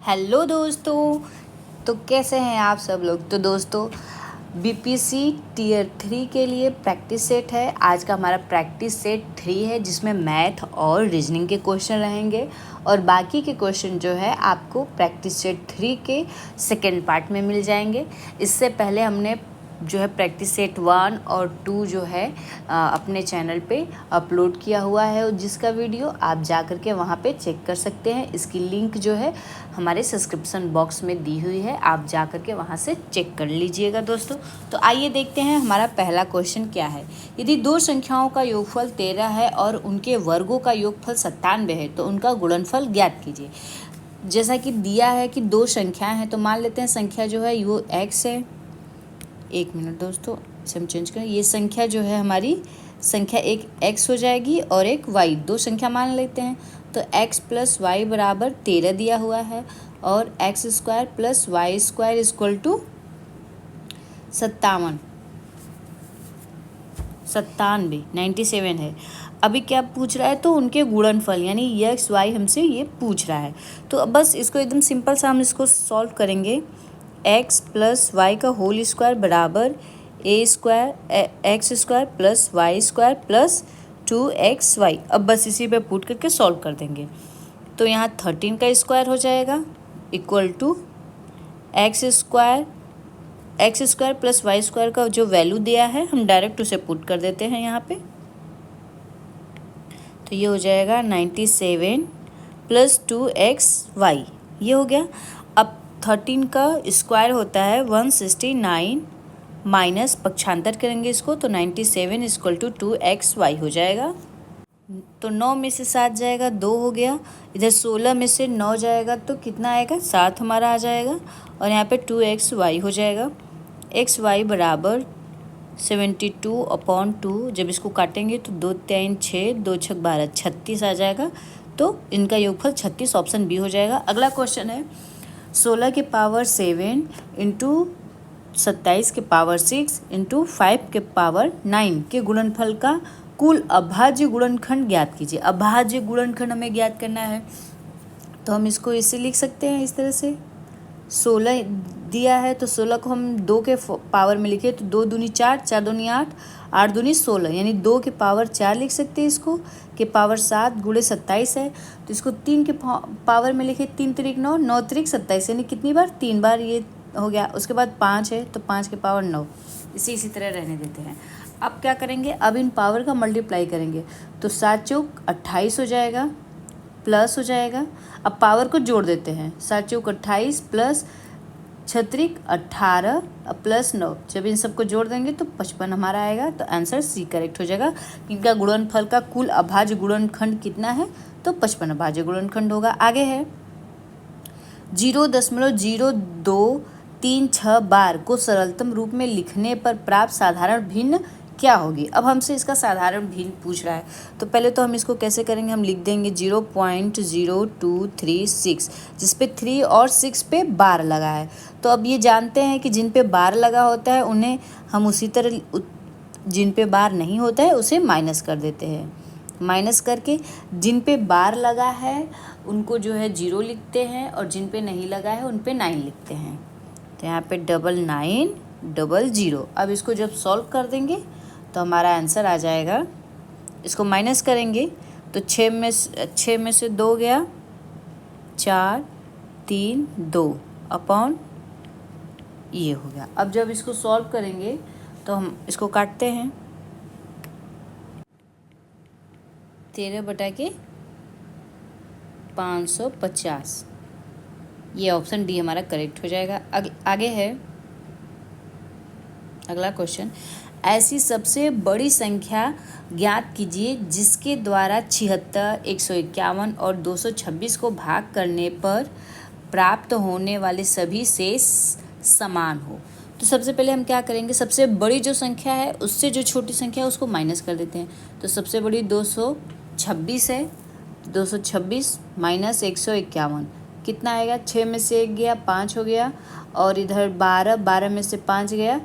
Hello दोस्तों। तो कैसे हैं आप सब लोग। तो दोस्तों बीपीसी टीयर 3 के लिए प्रैक्टिस सेट है। आज का हमारा प्रैक्टिस सेट 3 है जिसमें मैथ और रीजनिंग के क्वेश्चन रहेंगे और बाकी के क्वेश्चन जो है आपको प्रैक्टिस सेट 3 के सेकेंड पार्ट में मिल जाएंगे। इससे पहले हमने जो है प्रैक्टिस सेट 1 और 2 जो है अपने चैनल पे अपलोड किया हुआ है, जिसका वीडियो आप जा कर के वहाँ पे चेक कर सकते हैं। इसकी लिंक जो है हमारे सब्सक्रिप्शन बॉक्स में दी हुई है, आप जा कर के वहाँ से चेक कर लीजिएगा दोस्तों। तो आइए देखते हैं हमारा पहला क्वेश्चन क्या है। यदि दो संख्याओं का योगफल 13 है और उनके वर्गों का योगफल 97 है तो उनका गुणनफल ज्ञात कीजिए। जैसा कि दिया है कि दो संख्याएं हैं, तो मान लेते हैं संख्या जो है वो x है। एक मिनट दोस्तों, इसे हम चेंज करें। ये संख्या जो है हमारी संख्या एक x हो जाएगी और एक y, दो संख्या मान लेते हैं। तो x प्लस वाई बराबर 13 दिया हुआ है और x square plus Y square equal to 97 है। अभी क्या पूछ रहा है, तो उनके गुणनफल यानी x y हमसे ये पूछ रहा है। तो अब बस इसको एकदम सिंपल सा हम इसको सॉल्व करेंगे। x प्लस वाई का होल स्क्वायर बराबर a square x square plus Y square plus 2xy। अब बस इसी पे पुट करके सॉल्व कर देंगे। तो यहाँ 13 का स्क्वायर हो जाएगा equal to X square plus Y square का जो वैल्यू दिया है हम डायरेक्ट उसे पुट कर देते हैं यहाँ पे। तो ये हो जाएगा 97 प्लस 2xy, ये हो गया। अब 13 का स्क्वायर होता है 169 माइनस पक्षांतर करेंगे इसको, तो 97 इक्वल टू 2xy हो जाएगा। तो 9 में से 7 जाएगा, 2 हो गया। इधर 16 में से 9 जाएगा तो कितना आएगा, 7 हमारा आ जाएगा। और यहाँ पे 2xy हो जाएगा। xy बराबर 72/2। जब इसको काटेंगे तो 2 3 6 2 6 12 36 आ जाएगा। तो इनका योगफल 36, ऑप्शन बी हो जाएगा। अगला क्वेश्चन है 16 के पावर 7 इंटू 27 के पावर 6 इंटू 5 के पावर 9 के गुणनफल का कुल अभाज्य गुणनखंड ज्ञात कीजिए। अभाज्य गुणनखंड हमें ज्ञात करना है, तो हम इसको इसे लिख सकते हैं इस तरह से। 16 दिया है तो 16 को हम 2 के पावर में लिखे तो 2 दूनी 4, 4 दूनी 8, 8 दूनी 16, यानी 2 के पावर 4 लिख सकते हैं। इसको के पावर 7 गुणे 27 है, तो इसको 3 के पावर में लिखे 3 त्रिक 9, 9 त्रिक 27, यानी कितनी बार, 3 बार ये हो गया। उसके बाद 5 है तो 5 के पावर 9, इसी तरह रहने देते हैं। अब क्या करेंगे, अब इन पावर का मल्टीप्लाई करेंगे तो 7 चौक 28 हो जाएगा, प्लस हो जाएगा। अब पावर को जोड़ देते हैं, 7 चौक 28 प्लस 6 18 प्लस 9, जब इन सबको जोड़ देंगे तो 55 हमारा आएगा। तो आंसर सी करेक्ट हो जाएगा। इनका गुणनफल का कुल अभाज्य गुणनखंड कितना है, तो 55 अभाज्य गुणनखंड होगा। आगे है 0.0236 बार को सरलतम रूप में लिखने पर प्राप्त साधारण भिन्न क्या होगी। अब हमसे इसका साधारण भिन्न पूछ रहा है, तो पहले तो हम इसको कैसे करेंगे, हम लिख देंगे 0.0236, जिस पे 3 और 6 पे बार लगा है। तो अब ये जानते हैं कि जिन पे बार लगा होता है उन्हें हम उसी तरह, जिन पे बार नहीं होता है उसे माइनस कर देते हैं। माइनस करके जिन पे बार लगा है उनको जो है 0 लिखते हैं और जिन पे नहीं लगा है उन पे 9 लिखते हैं। तो यहाँ पे 9900। अब इसको जब सॉल्व कर देंगे तो हमारा आंसर आ जाएगा। इसको माइनस करेंगे तो 6 में से 2 गया, 4 3 2 अपॉन ये हो गया। अब जब इसको सॉल्व करेंगे तो हम इसको काटते हैं, 13/550, ये ऑप्शन डी हमारा करेक्ट हो जाएगा। आगे है अगला क्वेश्चन, ऐसी सबसे बड़ी संख्या ज्ञात कीजिए जिसके द्वारा 76, 151 और 226 को भाग करने पर प्राप्त होने वाले सभी शेष समान हो। तो सबसे पहले हम क्या करेंगे, सबसे बड़ी जो संख्या है उससे जो छोटी संख्या है उसको माइनस कर देते हैं। तो सबसे बड़ी 226 है, 226 माइनस 151 कितना आएगा, 6 में से 1 गया, 5 हो गया। और इधर 12 में से 5 गया,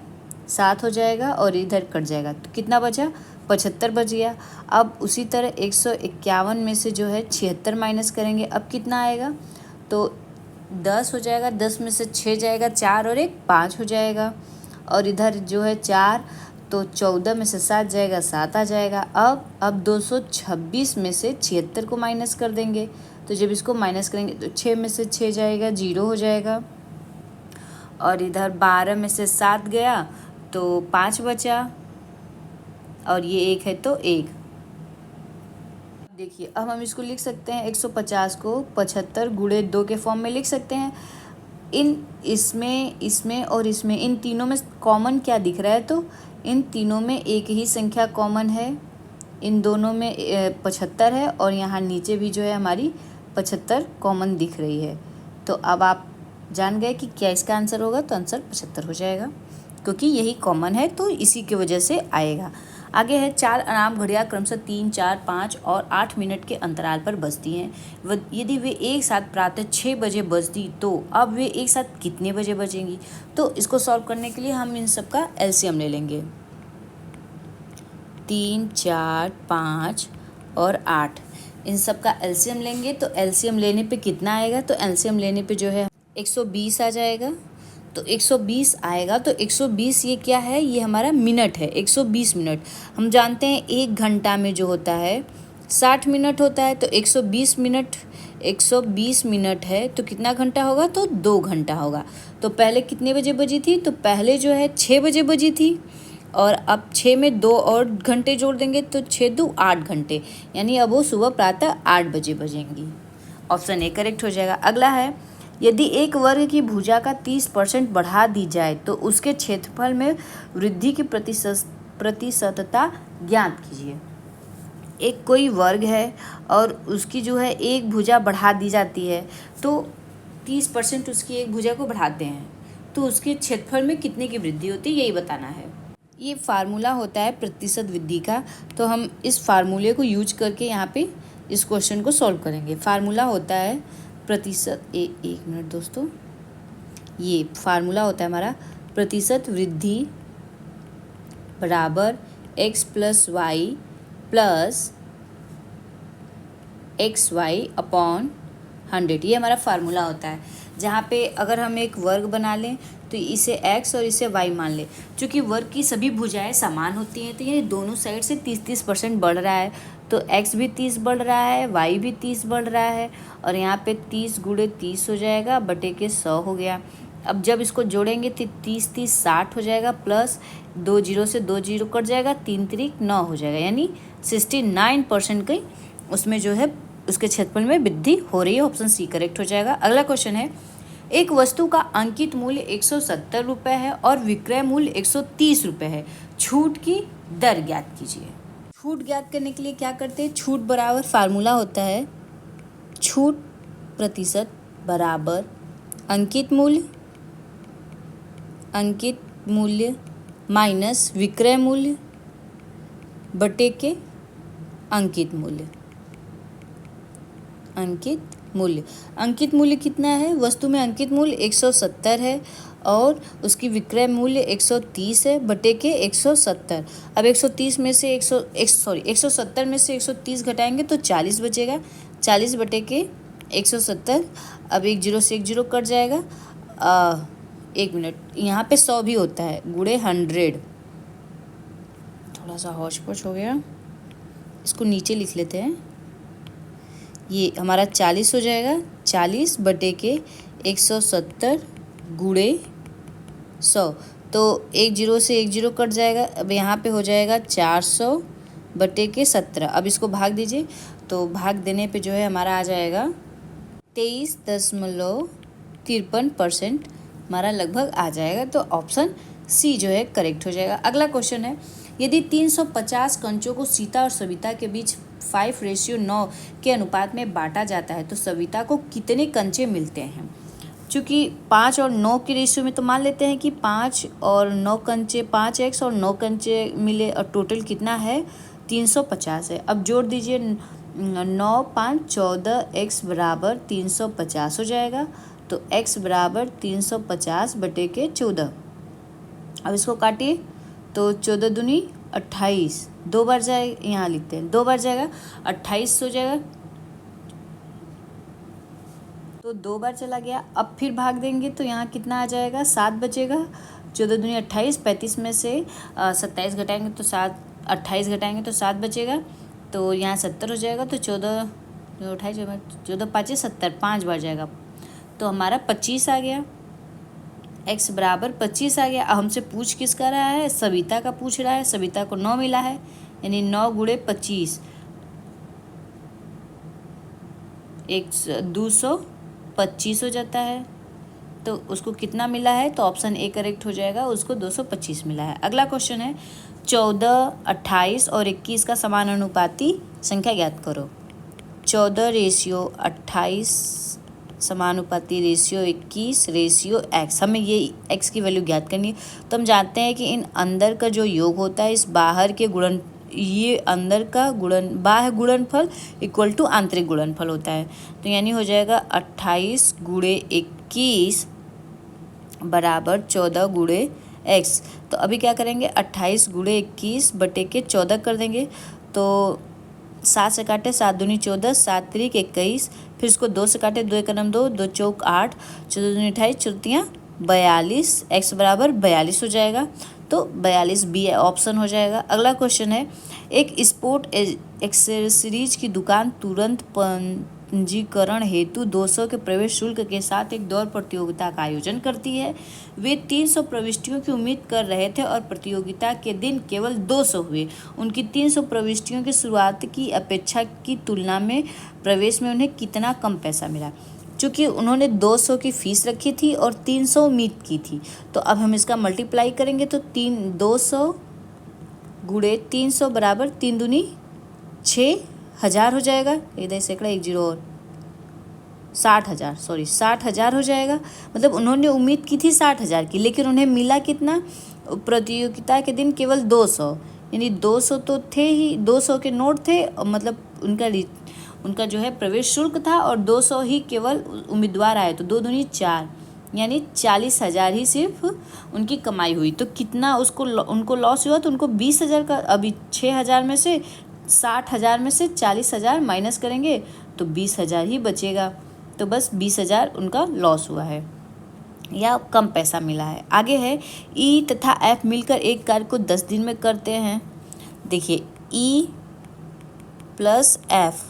7 हो जाएगा और इधर कट जाएगा तो कितना बचा, 75 बच गया। अब उसी तरह 151 में से जो है 76 माइनस करेंगे, अब कितना आएगा, तो 10 हो जाएगा, 10 में से 6 जाएगा, 4 और 1 5 हो जाएगा। और इधर जो है 4, तो 14 में से 7 जाएगा, 7 आ जाएगा। अब 226 में से 76 को माइनस कर देंगे, तो जब इसको माइनस करेंगे तो 6 में से 6 जाएगा, 0 हो जाएगा। और इधर 12 में से 7 गया तो 5 बचा, और ये 1 है तो 1। देखिए अब हम इसको लिख सकते हैं 150 को 75 गुणे 2 के फॉर्म में लिख सकते हैं। इसमें और इसमें इन तीनों में कॉमन क्या दिख रहा है, तो इन तीनों में एक ही संख्या कॉमन है। इन दोनों में 75 है, और यहाँ नीचे भी जो है हमारी 75 कॉमन दिख रही है। तो अब आप जान गए कि क्या इसका आंसर होगा, तो आंसर 75 हो जाएगा, क्योंकि यही कॉमन है तो इसी की वजह से आएगा। आगे है 4 अलार्म घड़ियाँ क्रमशः 3, 4, 5 और 8 मिनट के अंतराल पर बजती हैं। यदि वे एक साथ प्रातः 6 बजे बजती तो अब वे एक साथ कितने बजे बजेंगी। तो इसको सॉल्व करने के लिए हम इन सब का एलसीएम ले लेंगे। 3, 4, 5 और 8, इन सब का एलसीएम लेंगे। तो एलसीएम लेने पे कितना आएगा, तो एलसीएम लेने पे जो है 120 आ जाएगा। तो 120 आएगा, तो 120 ये क्या है, ये हमारा मिनट है। 120 मिनट, हम जानते हैं 1 घंटा में जो होता है 60 मिनट होता है। तो 120 मिनट है तो कितना घंटा होगा, तो 2 घंटा होगा। तो पहले कितने बजे बजी थी, तो पहले जो है 6 बजे बजी थी, और अब 6 में 2 और घंटे जोड़ देंगे तो 6 2 8 घंटे, यानी अब वो सुबह प्रातः 8 बजे बजेंगी। ऑप्शन ए करेक्ट हो जाएगा। अगला है, यदि एक वर्ग की भुजा का 30% बढ़ा दी जाए तो उसके क्षेत्रफल में वृद्धि की प्रतिशतता ज्ञात कीजिए। एक कोई वर्ग है और उसकी जो है एक भुजा बढ़ा दी जाती है, तो 30% उसकी एक भुजा को बढ़ाते हैं तो उसके क्षेत्रफल में कितने की वृद्धि होती है, यही बताना है। ये फार्मूला होता है प्रतिशत वृद्धि का, तो हम इस फार्मूले को यूज करके यहाँ पे इस क्वेश्चन को सॉल्व करेंगे। फार्मूला होता है प्रतिशत, एक मिनट दोस्तों, ये फार्मूला होता है हमारा प्रतिशत वृद्धि बराबर x plus Y plus XY upon 100, ये हमारा फार्मूला होता है। जहाँ पे अगर हम एक वर्ग बना लें तो इसे x और इसे y मान लें। चूँकि वर्ग की सभी भुजाएं समान होती हैं, तो ये दोनों साइड से 30% बढ़ रहा है, तो x भी 30 बढ़ रहा है, y भी 30 बढ़ रहा है, और यहाँ पे 30 गुणे 30 हो जाएगा, बटे के 100 हो गया। अब जब इसको जोड़ेंगे तो 30 30 60 हो जाएगा, प्लस 2 जीरो से 2 जीरो कट जाएगा, 3 3 9 हो जाएगा, यानी 69% की उसमें जो है उसके क्षेत्रफल में वृद्धि हो रही है। ऑप्शन सी करेक्ट हो जाएगा। अगला क्वेश्चन है, एक वस्तु का अंकित मूल्य 170 रुपये है और विक्रय मूल्य 130 रुपये है, छूट की दर ज्ञात कीजिए। छूट ज्ञात करने के लिए क्या करते हैं, छूट बराबर फार्मूला होता है छूट प्रतिशत बराबर अंकित मूल्य माइनस विक्रय मूल्य बटे के अंकित मूल्य। अंकित मूल्य कितना है, वस्तु में अंकित मूल्य 170 है और उसकी विक्रय मूल्य 130 है, बटे के 170। अब 130 में से 170 में से 130 घटाएंगे तो 40 बचेगा, 40 बटे के 170। अब 1 जीरो से 1 जीरो कट जाएगा। 1 मिनट, यहाँ पे 100 भी होता है, गुणे 100, थोड़ा सा हौच पौच हो गया, इसको नीचे लिख लेते हैं। ये हमारा 40 हो जाएगा, 40 बटे के 170 गुणे 100, तो 1 जीरो से 1 जीरो कट जाएगा। अब यहाँ पे हो जाएगा 400 बटे के 17। अब इसको भाग दीजिए, तो भाग देने पे जो है हमारा आ जाएगा 23.53% हमारा लगभग आ जाएगा। तो ऑप्शन सी जो है करेक्ट हो जाएगा। अगला क्वेश्चन है, यदि 350 कंचों को सीता और सविता के बीच 5:9 के अनुपात में बांटा जाता है तो सविता को कितने कंचे मिलते हैं। चूँकि 5 और 9 के रेशियो में तो मान लेते हैं कि 5 और 9 कंचे 5x और 9 कंचे मिले, और टोटल कितना है 350 है। अब जोड़ दीजिए, 9 5 14, x बराबर 350 हो जाएगा, तो x बराबर 350 बटे के 14। अब इसको काटिए, तो 14 दूनी 28, 2 बार जाए, यहाँ लिखते हैं 2 बार जाएगा, 28 हो जाएगा, तो 2 बार चला गया। अब फिर भाग देंगे तो यहाँ कितना आ जाएगा, 7 बचेगा। 14 दूनी 28, 35 में से 27 घटाएंगे तो 7, 28 घटाएंगे तो 7 बचेगा। तो यहाँ 70 हो जाएगा। तो 14 28 14 5 70, 5 बार जाएगा। तो हमारा 25 आ गया, x बराबर 25 आ गया। अब हमसे पूछ किसका रहा है, सविता का पूछ रहा है। सविता को 9 मिला है, यानी 9 गुणे 25 225 हो जाता है। तो उसको कितना मिला है, तो ऑप्शन ए करेक्ट हो जाएगा, उसको 225 मिला है। अगला क्वेश्चन है 14, 28 और 21 का समानुपाती संख्या ज्ञात करो। 14 रेशियो 28 समानुपाती रेशियो 21 रेशियो x। हमें ये x की वैल्यू ज्ञात करनी है। तो हम जानते हैं कि इन अंदर का जो योग होता है इस बाहर के गुणन, ये अंदर का बाह्य गुणनफल इक्वल टू आंतरिक गुणनफल होता है। तो यानी हो जाएगा 28 गुणे 21 बराबर 14 गुणे x। तो अभी क्या करेंगे, 28 गुणे 21 बटे के 14 कर देंगे। तो 7 से काटे 7 दूनी 14, 7 त्रिक 21, फिर इसको 2 से काटे 2 एक 2, 2 चौक 8, 14 दूनी 28, 14 42, x बराबर 42 हो जाएगा। तो 42 बी ऑप्शन हो जाएगा। अगला क्वेश्चन है एक स्पोर्ट एक्सेसरीज की दुकान तुरंत पंजीकरण हेतु 200 के प्रवेश शुल्क के साथ एक दौड़ प्रतियोगिता का आयोजन करती है। वे 300 प्रविष्टियों की उम्मीद कर रहे थे और प्रतियोगिता के दिन केवल 200 हुए। उनकी 300 प्रविष्टियों की शुरुआत की अपेक्षा की तुलना में प्रवेश में उन्हें कितना कम पैसा मिला। चूँकि उन्होंने 200 की फीस रखी थी और 300 उम्मीद की थी, तो अब हम इसका मल्टीप्लाई करेंगे तो 200 गुणे 300 बराबर 3 दूनी 6000 हो जाएगा। इधर सैकड़ा 1 जीरो और 60,000, 60,000 हो जाएगा। मतलब उन्होंने उम्मीद की थी 60,000 की, लेकिन उन्हें मिला कितना, प्रतियोगिता के दिन केवल 200, यानी 200 तो थे ही, 200 के नोट थे, मतलब उनका जो है प्रवेश शुल्क था और 200 ही केवल उम्मीदवार आए। तो 2 दूनी 4, यानी 40,000 ही सिर्फ उनकी कमाई हुई। तो कितना उनको लॉस हुआ, तो उनको 20,000 का, अभी 6,000 में से 60,000 में से 40,000 माइनस करेंगे तो 20,000 ही बचेगा। तो बस 20,000 उनका लॉस हुआ है या कम पैसा मिला है। आगे है ई तथा एफ मिलकर एक कार्य को 10 दिन में करते हैं। देखिए ई प्लस एफ,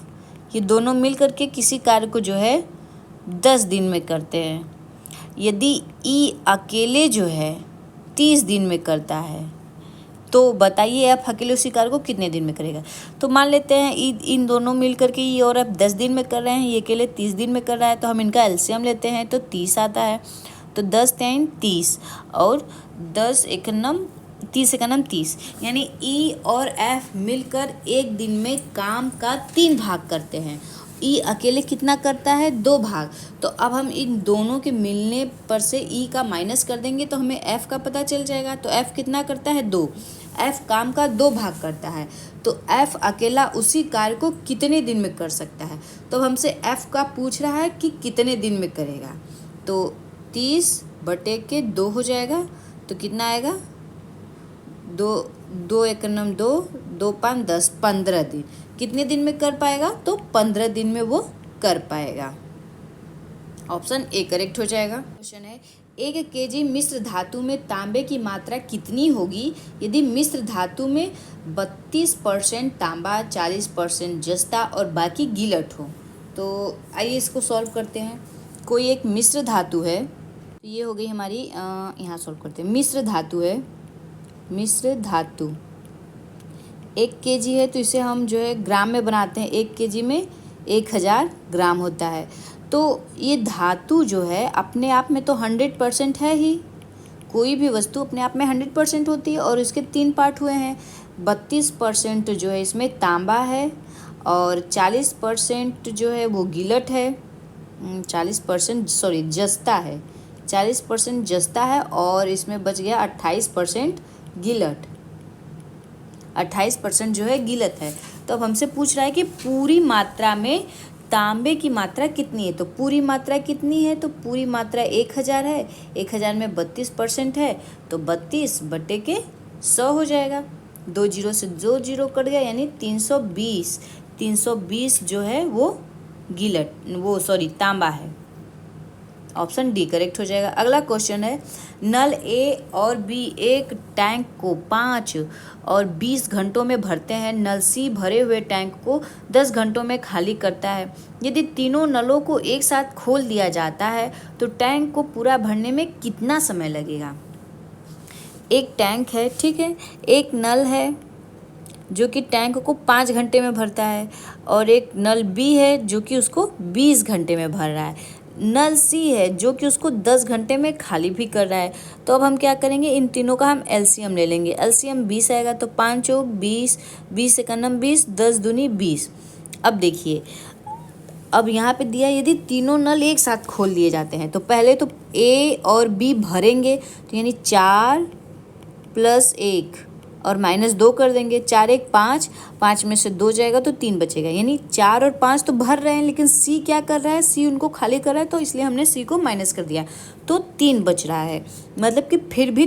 ये दोनों मिल करके किसी कार्य को जो है 10 दिन में करते हैं। यदि ई अकेले जो है 30 दिन में करता है, तो बताइए एफ अकेले उसी कार्य को कितने दिन में करेगा। तो मान लेते हैं इन दोनों मिल करके ई और एफ 10 दिन में कर रहे हैं, ये अकेले 30 दिन में कर रहा है। तो हम इनका एलसीएम लेते हैं तो 30 आता है। तो 10 3 30 और 10 एकनम 30 एकनम 30, यानी ई और एफ मिलकर एक दिन में काम का 3 भाग करते हैं। ई अकेले कितना करता है, 2 भाग। तो अब हम इन दोनों के मिलने पर से ई का माइनस कर देंगे तो हमें एफ का पता चल जाएगा। तो एफ कितना करता है, 2। एफ काम का 2 भाग करता है, तो एफ अकेला उसी कार्य को कितने दिन में कर सकता है। तो हमसे एफ का पूछ रहा है कि कितने दिन में करेगा। तो 30 बटे के 2 हो जाएगा। तो कितना आएगा, 2 एकनम 2, 2 5 10, 15 दिन। कितने दिन में कर पाएगा, तो 15 दिन में वो कर पाएगा। ऑप्शन ए करेक्ट हो जाएगा। क्वेश्चन है 1 केजी मिश्र धातु में तांबे की मात्रा कितनी होगी यदि मिश्र धातु में 32% तांबा, 40% जस्ता और बाकी गिलट हो। तो आइए इसको सॉल्व करते हैं। कोई एक मिश्र धातु है, ये हो गई हमारी, यहाँ सॉल्व करते हैं। मिश्र धातु है, मिश्र धातु 1 केजी है, तो इसे हम जो है ग्राम में बनाते हैं। 1 केजी में 1000 ग्राम होता है। तो ये धातु जो है अपने आप में तो 100% है ही, कोई भी वस्तु अपने आप में 100% होती है। और इसके 3 पार्ट हुए हैं। 32% जो है इसमें तांबा है और 40% जो है वो गिलट है, 40% जस्ता है, 40% जस्ता है और इसमें बच गया 28% गिलट, 28% जो है गिलत है। तो अब हमसे पूछ रहा है कि पूरी मात्रा में तांबे की मात्रा कितनी है। तो पूरी मात्रा कितनी है, तो पूरी मात्रा 1000 है, 1000 में 32% है, तो 32 बटे के 100 हो जाएगा। 2 जीरो से 2 जीरो कट गया, यानी 320 जो है वो गिलट, वो तांबा है। ऑप्शन डी करेक्ट हो जाएगा। अगला क्वेश्चन है, नल ए और बी एक टैंक को 5 और 20 घंटों में भरते हैं। नल सी भरे हुए टैंक को 10 घंटों में खाली करता है। यदि तीनों नलों को एक साथ खोल दिया जाता है तो टैंक को पूरा भरने में कितना समय लगेगा। एक टैंक है, ठीक है, एक नल है जो कि टैंक को 5 घंटे में भरता है और एक नल बी है जो कि उसको 20 घंटे में भर रहा है। नल सी है जो कि उसको 10 घंटे में खाली भी कर रहा है। तो अब हम क्या करेंगे, इन तीनों का हम एलसीएम ले लेंगे। एलसीएम 20 आएगा तो 5 चौक 20, 20 से कन्नम 20, 10 दूनी 20। अब देखिए, अब यहाँ पे दिया यदि तीनों नल एक साथ खोल दिए जाते हैं तो पहले तो ए और बी भरेंगे, तो यानी 4 + 1 और -2 कर देंगे। 4 1 5, 5 में से 2 जाएगा तो 3 बचेगा। यानी 4 और 5 तो भर रहे हैं, लेकिन सी क्या कर रहा है, सी उनको खाली कर रहा है, तो इसलिए हमने सी को माइनस कर दिया तो 3 बच रहा है। मतलब कि फिर भी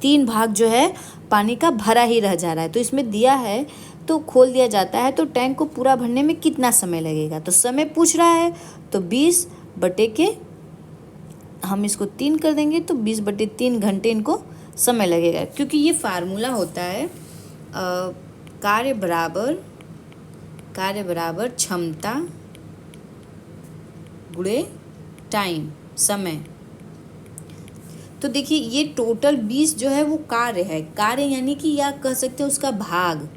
तीन भाग जो है पानी का भरा ही रह जा रहा है। तो इसमें दिया है तो खोल दिया जाता है तो टैंक को पूरा भरने में कितना समय लगेगा। तो समय पूछ रहा है तो 20 बटे के हम इसको 3 कर देंगे तो 20 बटे 3 घंटे इनको समय लगेगा। क्योंकि ये फार्मूला होता है कार्य बराबर क्षमता गुणे टाइम, समय। तो देखिए ये टोटल 20 जो है वो कार्य है। कार्य यानी कि या कह सकते हैं उसका भाग,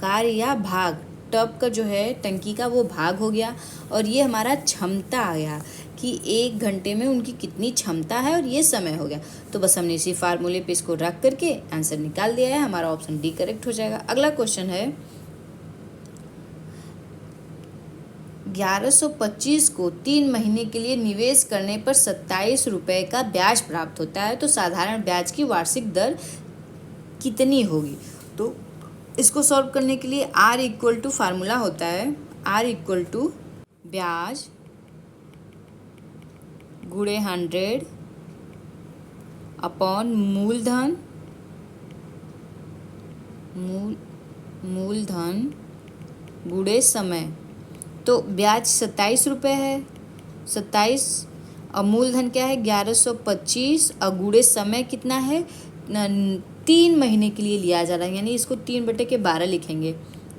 कार्य या भाग, टब का जो है टंकी का वो भाग हो गया। और ये हमारा क्षमता आ गया कि 1 घंटे में उनकी कितनी क्षमता है, और ये समय हो गया। तो बस हमने इसी फार्मूले पे इसको रख करके आंसर निकाल दिया है। हमारा ऑप्शन डी करेक्ट हो जाएगा। अगला क्वेश्चन है, 1125 को 3 महीने के लिए निवेश करने पर 27 रुपये का ब्याज प्राप्त होता है। तो साधारण ब्याज की वार्षिक दर कितनी होगी। तो इसको सॉल्व करने के लिए R = फार्मूला होता है R = ब्याज गुणे 100 अपॉन मूलधन गुणे समय। तो ब्याज 27 रुपये है, 27 और मूलधन क्या है 1125 और गुणे समय कितना है 3 महीने के लिए लिया जा रहा है। यानी इसको 3/12 लिखेंगे।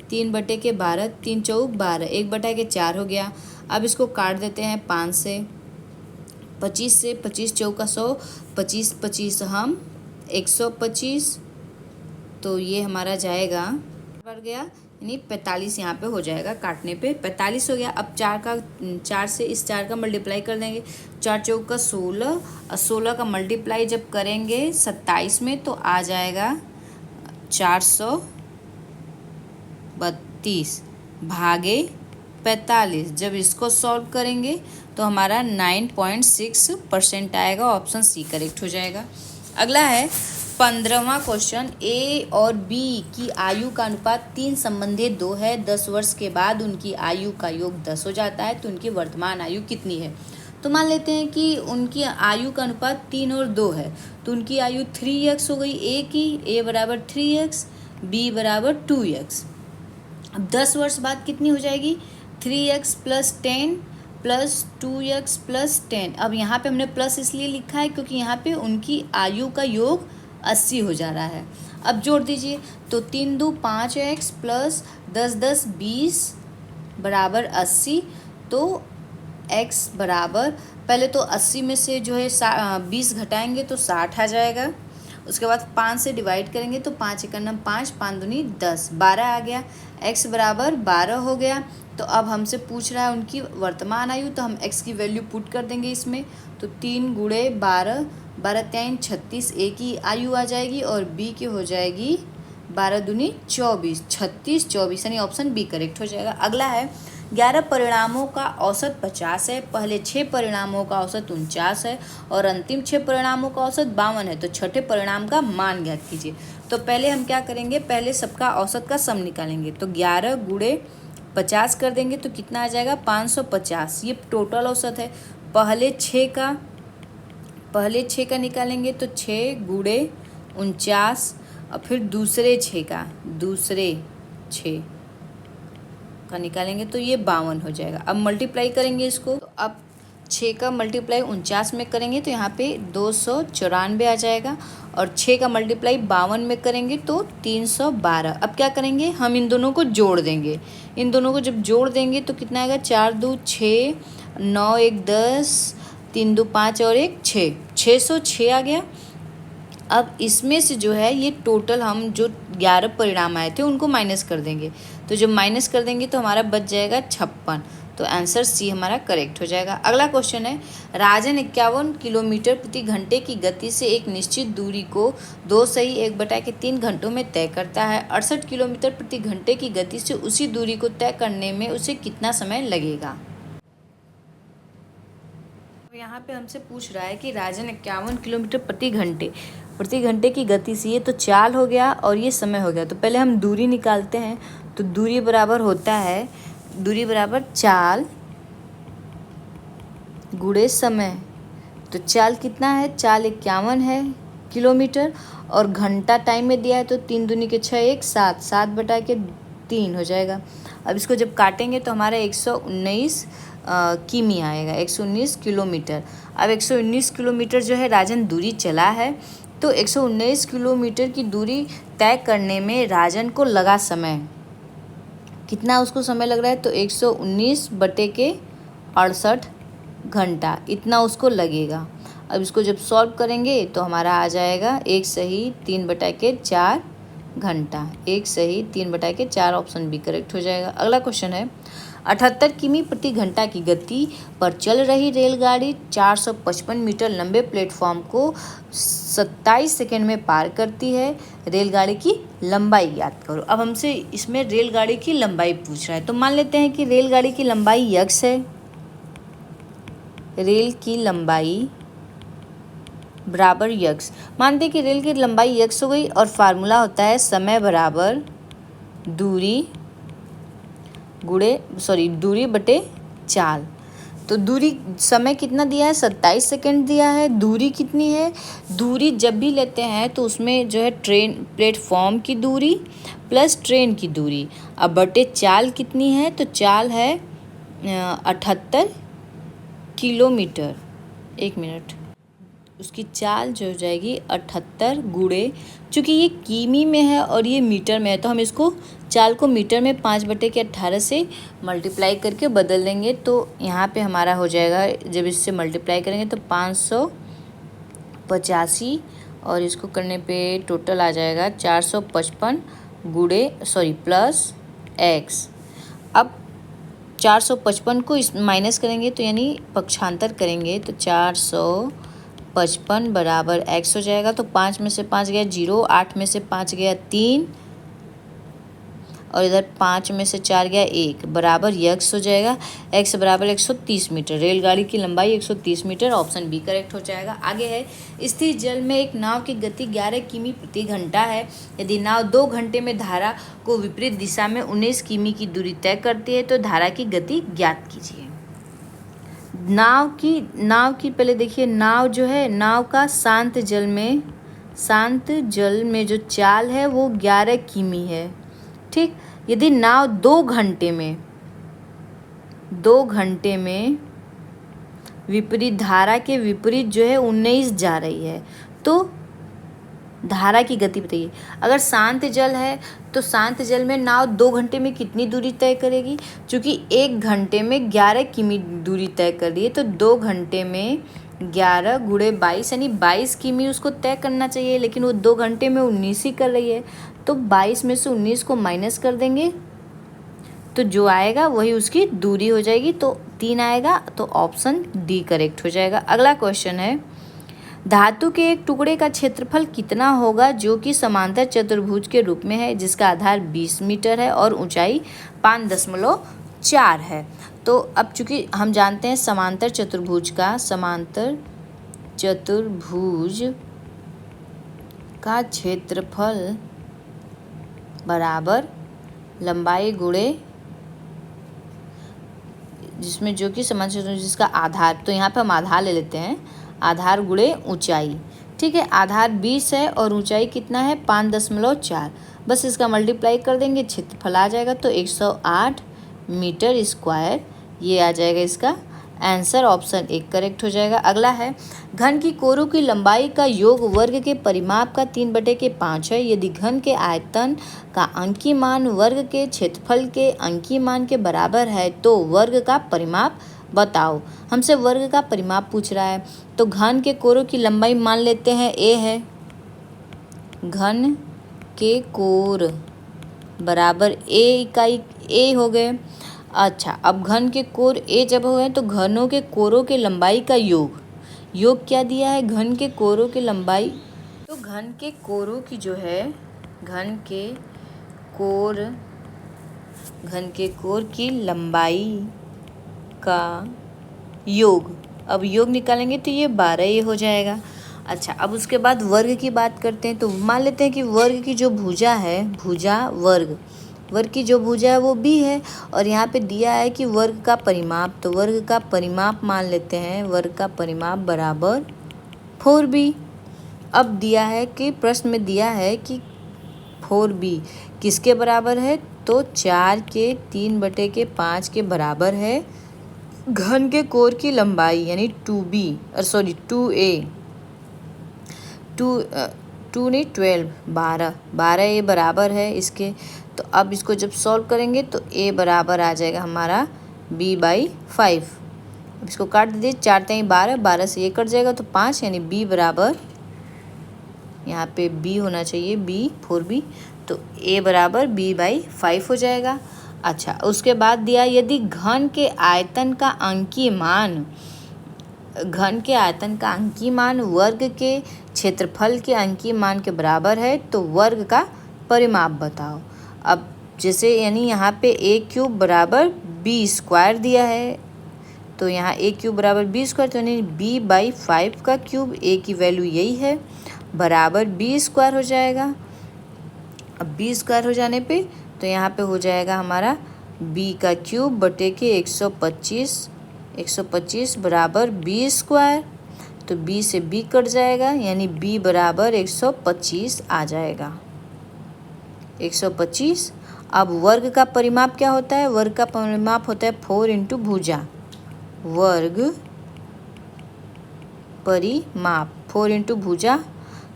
3/12, 3 चौक 12, 1/4 हो गया। अब इसको काट देते हैं 5 से, 25 से, 25 चौका 100, 25 25 हम 125, तो ये हमारा जाएगा, बढ़ गया यानी 45 यहाँ पे हो जाएगा, काटने पे 45 हो गया। अब 4 से इस 4 का मल्टीप्लाई कर देंगे। 4 चौका 16 और 16 का मल्टीप्लाई जब करेंगे 27 में तो आ जाएगा 432 भागे 45। जब इसको सॉल्व करेंगे तो हमारा 9.6% आएगा। ऑप्शन सी करेक्ट हो जाएगा। अगला है 15वां क्वेश्चन, ए और बी की आयु का अनुपात 3 संबंधित 2 है। 10 वर्ष के बाद उनकी आयु का योग 10 हो जाता है, तो उनकी वर्तमान आयु कितनी है। तो मान लेते हैं कि उनकी आयु का अनुपात 3 और 2 है, तो उनकी आयु 3x हो गई ए की। ए बराबर 3x, बी बराबर 2x। अब 10 वर्ष बाद कितनी हो जाएगी 3x + 10 + 2x + 10। अब यहाँ पे हमने प्लस इसलिए लिखा है क्योंकि यहाँ पे उनकी आयु का योग 80 हो जा रहा है। अब जोड़ दीजिए तो 3 2 5x + 10 10 20 बराबर 80। तो x बराबर, पहले तो 80 में से जो है 20 घटाएंगे तो 60 आ जाएगा। उसके बाद 5 से डिवाइड करेंगे तो 5 × 9 5, 5 दूनी 10, 12 आ गया। x बराबर 12 हो गया। तो अब हमसे पूछ रहा है उनकी वर्तमान आयु, तो हम x की वैल्यू पुट कर देंगे इसमें। तो 3 × 12, 12 3 36, a की आयु आ जाएगी और b की हो जाएगी 12 दूनी 24, 36 24, यानी ऑप्शन बी करेक्ट हो जाएगा। अगला है 11 परिणामों का औसत 50 है। पहले 6 परिणामों का औसत 49 है और अंतिम 6 परिणामों का औसत 52 है। तो छठे परिणाम का मान ज्ञात कीजिए। तो पहले हम क्या करेंगे, पहले सबका औसत का सम निकालेंगे। तो 11 × 50 कर देंगे तो कितना आ जाएगा 550। ये टोटल औसत है। पहले 6 का निकालेंगे तो 6 × 49 और फिर दूसरे 6 का निकालेंगे तो ये 52 हो जाएगा। अब मल्टीप्लाई करेंगे इसको, तो अब 6 का मल्टीप्लाई 49 में करेंगे तो यहाँ पे 294 आ जाएगा, और 6 का मल्टीप्लाई 52 में करेंगे तो 312। अब क्या करेंगे, हम इन दोनों को जोड़ देंगे। इन दोनों को जब जोड़ देंगे तो कितना आएगा, 4 2 6, 9 1 10, 3 2 5 और 1 6, 606 आ गया। अब इसमें से जो है ये टोटल हम जो 11 परिणाम आए थे उनको माइनस कर देंगे, तो जब माइनस कर देंगे तो हमारा बच जाएगा 56। तो आंसर सी हमारा करेक्ट हो जाएगा। अगला क्वेश्चन है, राजन 51 किलोमीटर प्रति घंटे की गति से एक निश्चित दूरी को 2 सही 1/3 घंटों में तय करता है। 68 किलोमीटर प्रति घंटे की गति से उसी दूरी को तय करने में उसे कितना समय लगेगा। यहाँ पे हमसे पूछ रहा है कि राजन 51 किलोमीटर प्रति घंटे की गति से, ये तो चाल हो गया और ये समय हो गया। तो पहले हम दूरी निकालते हैं, तो दूरी बराबर होता है, दूरी बराबर चाल गुणे समय। तो चाल कितना है, चाल 51 है किलोमीटर, और घंटा टाइम में दिया है तो 3 दूनी के 6 1 7, 7/3 हो जाएगा। अब इसको जब काटेंगे तो हमारा 119 किमी आएगा, 119 किलोमीटर। अब 119 किलोमीटर जो है राजन दूरी चला है, तो 119 किलोमीटर की दूरी तय करने में राजन को लगा समय, कितना उसको समय लग रहा है, तो 119/68 घंटा, इतना उसको लगेगा। अब इसको जब सॉल्व करेंगे तो हमारा आ जाएगा 1 सही 3/4 घंटा, 1 सही 3/4, ऑप्शन बी करेक्ट हो जाएगा। अगला क्वेश्चन है, 78 किमी प्रति घंटा की गति पर चल रही रेलगाड़ी 455 मीटर लंबे प्लेटफॉर्म को 27 सेकंड में पार करती है। रेलगाड़ी की लंबाई ज्ञात करो। अब हमसे इसमें रेलगाड़ी की लंबाई पूछ रहा है, तो मान लेते हैं कि रेलगाड़ी की लंबाई x है, रेल की लंबाई बराबर x। मानते हैं कि रेल की लंबाई x हो गई, और फार्मूला होता है समय बराबर दूरी दूरी बटे चाल। तो दूरी, समय कितना दिया है, 27 सेकंड दिया है। दूरी कितनी है, दूरी जब भी लेते हैं तो उसमें जो है ट्रेन प्लेटफॉर्म की दूरी प्लस ट्रेन की दूरी, अब बटे चाल कितनी है, तो चाल है 78 किलोमीटर। 1 मिनट, उसकी चाल जो हो जाएगी 78 गुणे, चूँकि ये किमी में है और ये मीटर में है, तो हम इसको चाल को मीटर में 5/18 से मल्टीप्लाई करके बदल देंगे। तो यहाँ पे हमारा हो जाएगा, जब इससे मल्टीप्लाई करेंगे तो 585, और इसको करने पे टोटल आ जाएगा 455 प्लस x। अब 455 को इस माइनस करेंगे तो यानी पक्षांतर करेंगे तो 455 बराबर x हो जाएगा। तो 5 में से 5 गया 0, 8 में से 5 गया 3, और इधर 5 में से 4 गया 1, बराबर x हो जाएगा। x बराबर 130 मीटर। रेलगाड़ी की लंबाई 130 मीटर, ऑप्शन बी करेक्ट हो जाएगा। आगे है, स्थिर जल में एक नाव की गति 11 किमी प्रति घंटा है। यदि नाव 2 घंटे में धारा को विपरीत दिशा में 19 किमी की दूरी तय करती है तो धारा की गति ज्ञात कीजिए। नाव की पहले देखिए, नाव जो है, नाव का शांत जल में जो चाल है वो 11 किमी है, ठीक। यदि नाव 2 घंटे में विपरीत धारा के विपरीत जो है 19 जा रही है, तो धारा की गति बताइए। अगर शांत जल है तो शांत जल में नाव 2 घंटे में कितनी दूरी तय करेगी, क्योंकि 1 घंटे में 11 किमी दूरी तय कर रही है, तो 2 घंटे में 11 गुणे 22 यानी 22 किमी उसको तय करना चाहिए, लेकिन वो 2 घंटे में 19 ही कर रही है। तो 22 में से 19 को माइनस कर देंगे तो जो आएगा वही उसकी दूरी हो जाएगी, तो 3 आएगा, तो ऑप्शन डी करेक्ट हो जाएगा। अगला क्वेश्चन है, धातु के एक टुकड़े का क्षेत्रफल कितना होगा जो कि समांतर चतुर्भुज के रूप में है, जिसका आधार 20 मीटर है और ऊंचाई 5.4 है। तो अब चूंकि हम जानते हैं समांतर चतुर्भुज का क्षेत्रफल बराबर लंबाई गुणे, जिसमें जो कि समांतर चतुर्भुज जिसका आधार, तो यहाँ पे हम आधार ले लेते हैं, आधार गुणे ऊंचाई, ठीक है। आधार 20 है और ऊंचाई कितना है 5.4, बस इसका मल्टीप्लाई कर देंगे, क्षेत्रफल आ जाएगा तो 108 मीटर स्क्वायर, ये आ जाएगा इसका आंसर ऑप्शन 1 करेक्ट हो जाएगा। अगला है घन की कोरों की लंबाई का योग वर्ग के परिमाप का 3/5 है। यदि घन के आयतन का अंकीय मान वर्ग के क्षेत्रफल के अंकीय मान के बराबर है तो वर्ग का परिमाप बताओ। हमसे वर्ग का परिमाप पूछ रहा है, तो घन के कोरों की लंबाई मान लेते हैं a है। घन के कोर बराबर a इकाई a हो गए। अच्छा, अब घन के कोर a जब हो गए तो घनों के कोरों के लंबाई का योग क्या दिया है? घन के कोरों की लंबाई, तो घन के कोरों की जो है घन के कोर की लंबाई का योग, अब योग निकालेंगे तो ये 12 हो जाएगा। अच्छा, अब उसके बाद वर्ग की बात करते हैं। तो मान लेते हैं कि वर्ग की जो भुजा है, वर्ग की जो भुजा है वो b है, और यहाँ पे दिया है कि वर्ग का परिमाप, तो वर्ग का परिमाप मान लेते हैं, वर्ग का परिमाप बराबर 4b। अब दिया है कि प्रश्न में दिया है कि 4b किसके बराबर है? तो 4 के 3/5 के बराबर है घन के कोर की लंबाई, यानी 2a 12 ये बराबर है इसके। तो अब इसको जब सॉल्व करेंगे तो a बराबर आ जाएगा हमारा b/5। अब इसको काट दीजिए, 4 3 12, 12 से ये कट जाएगा तो 5, यानी b बराबर, यहाँ पे b होना चाहिए, b 4b, तो a बराबर b/5 हो जाएगा। अच्छा, उसके बाद दिया यदि घन के आयतन का अंकीय मान वर्ग के क्षेत्रफल के अंकीय मान के बराबर है तो वर्ग का परिमाप बताओ। अब जैसे यानी यहाँ पे a³ बराबर b² दिया है, तो यहाँ a³ बराबर b², तो यानी b/5 का क्यूब, a की वैल्यू यही है, बराबर b² हो जाएगा। अब b² हो जाने पे तो यहाँ पे हो जाएगा हमारा b³ बटे के 125 बराबर b², तो b से b कट जाएगा, यानी b बराबर 125 आ जाएगा, 125। अब वर्ग का परिमाप क्या होता है? वर्ग का परिमाप होता है 4 × भुजा, वर्ग परिमाप 4 × भुजा।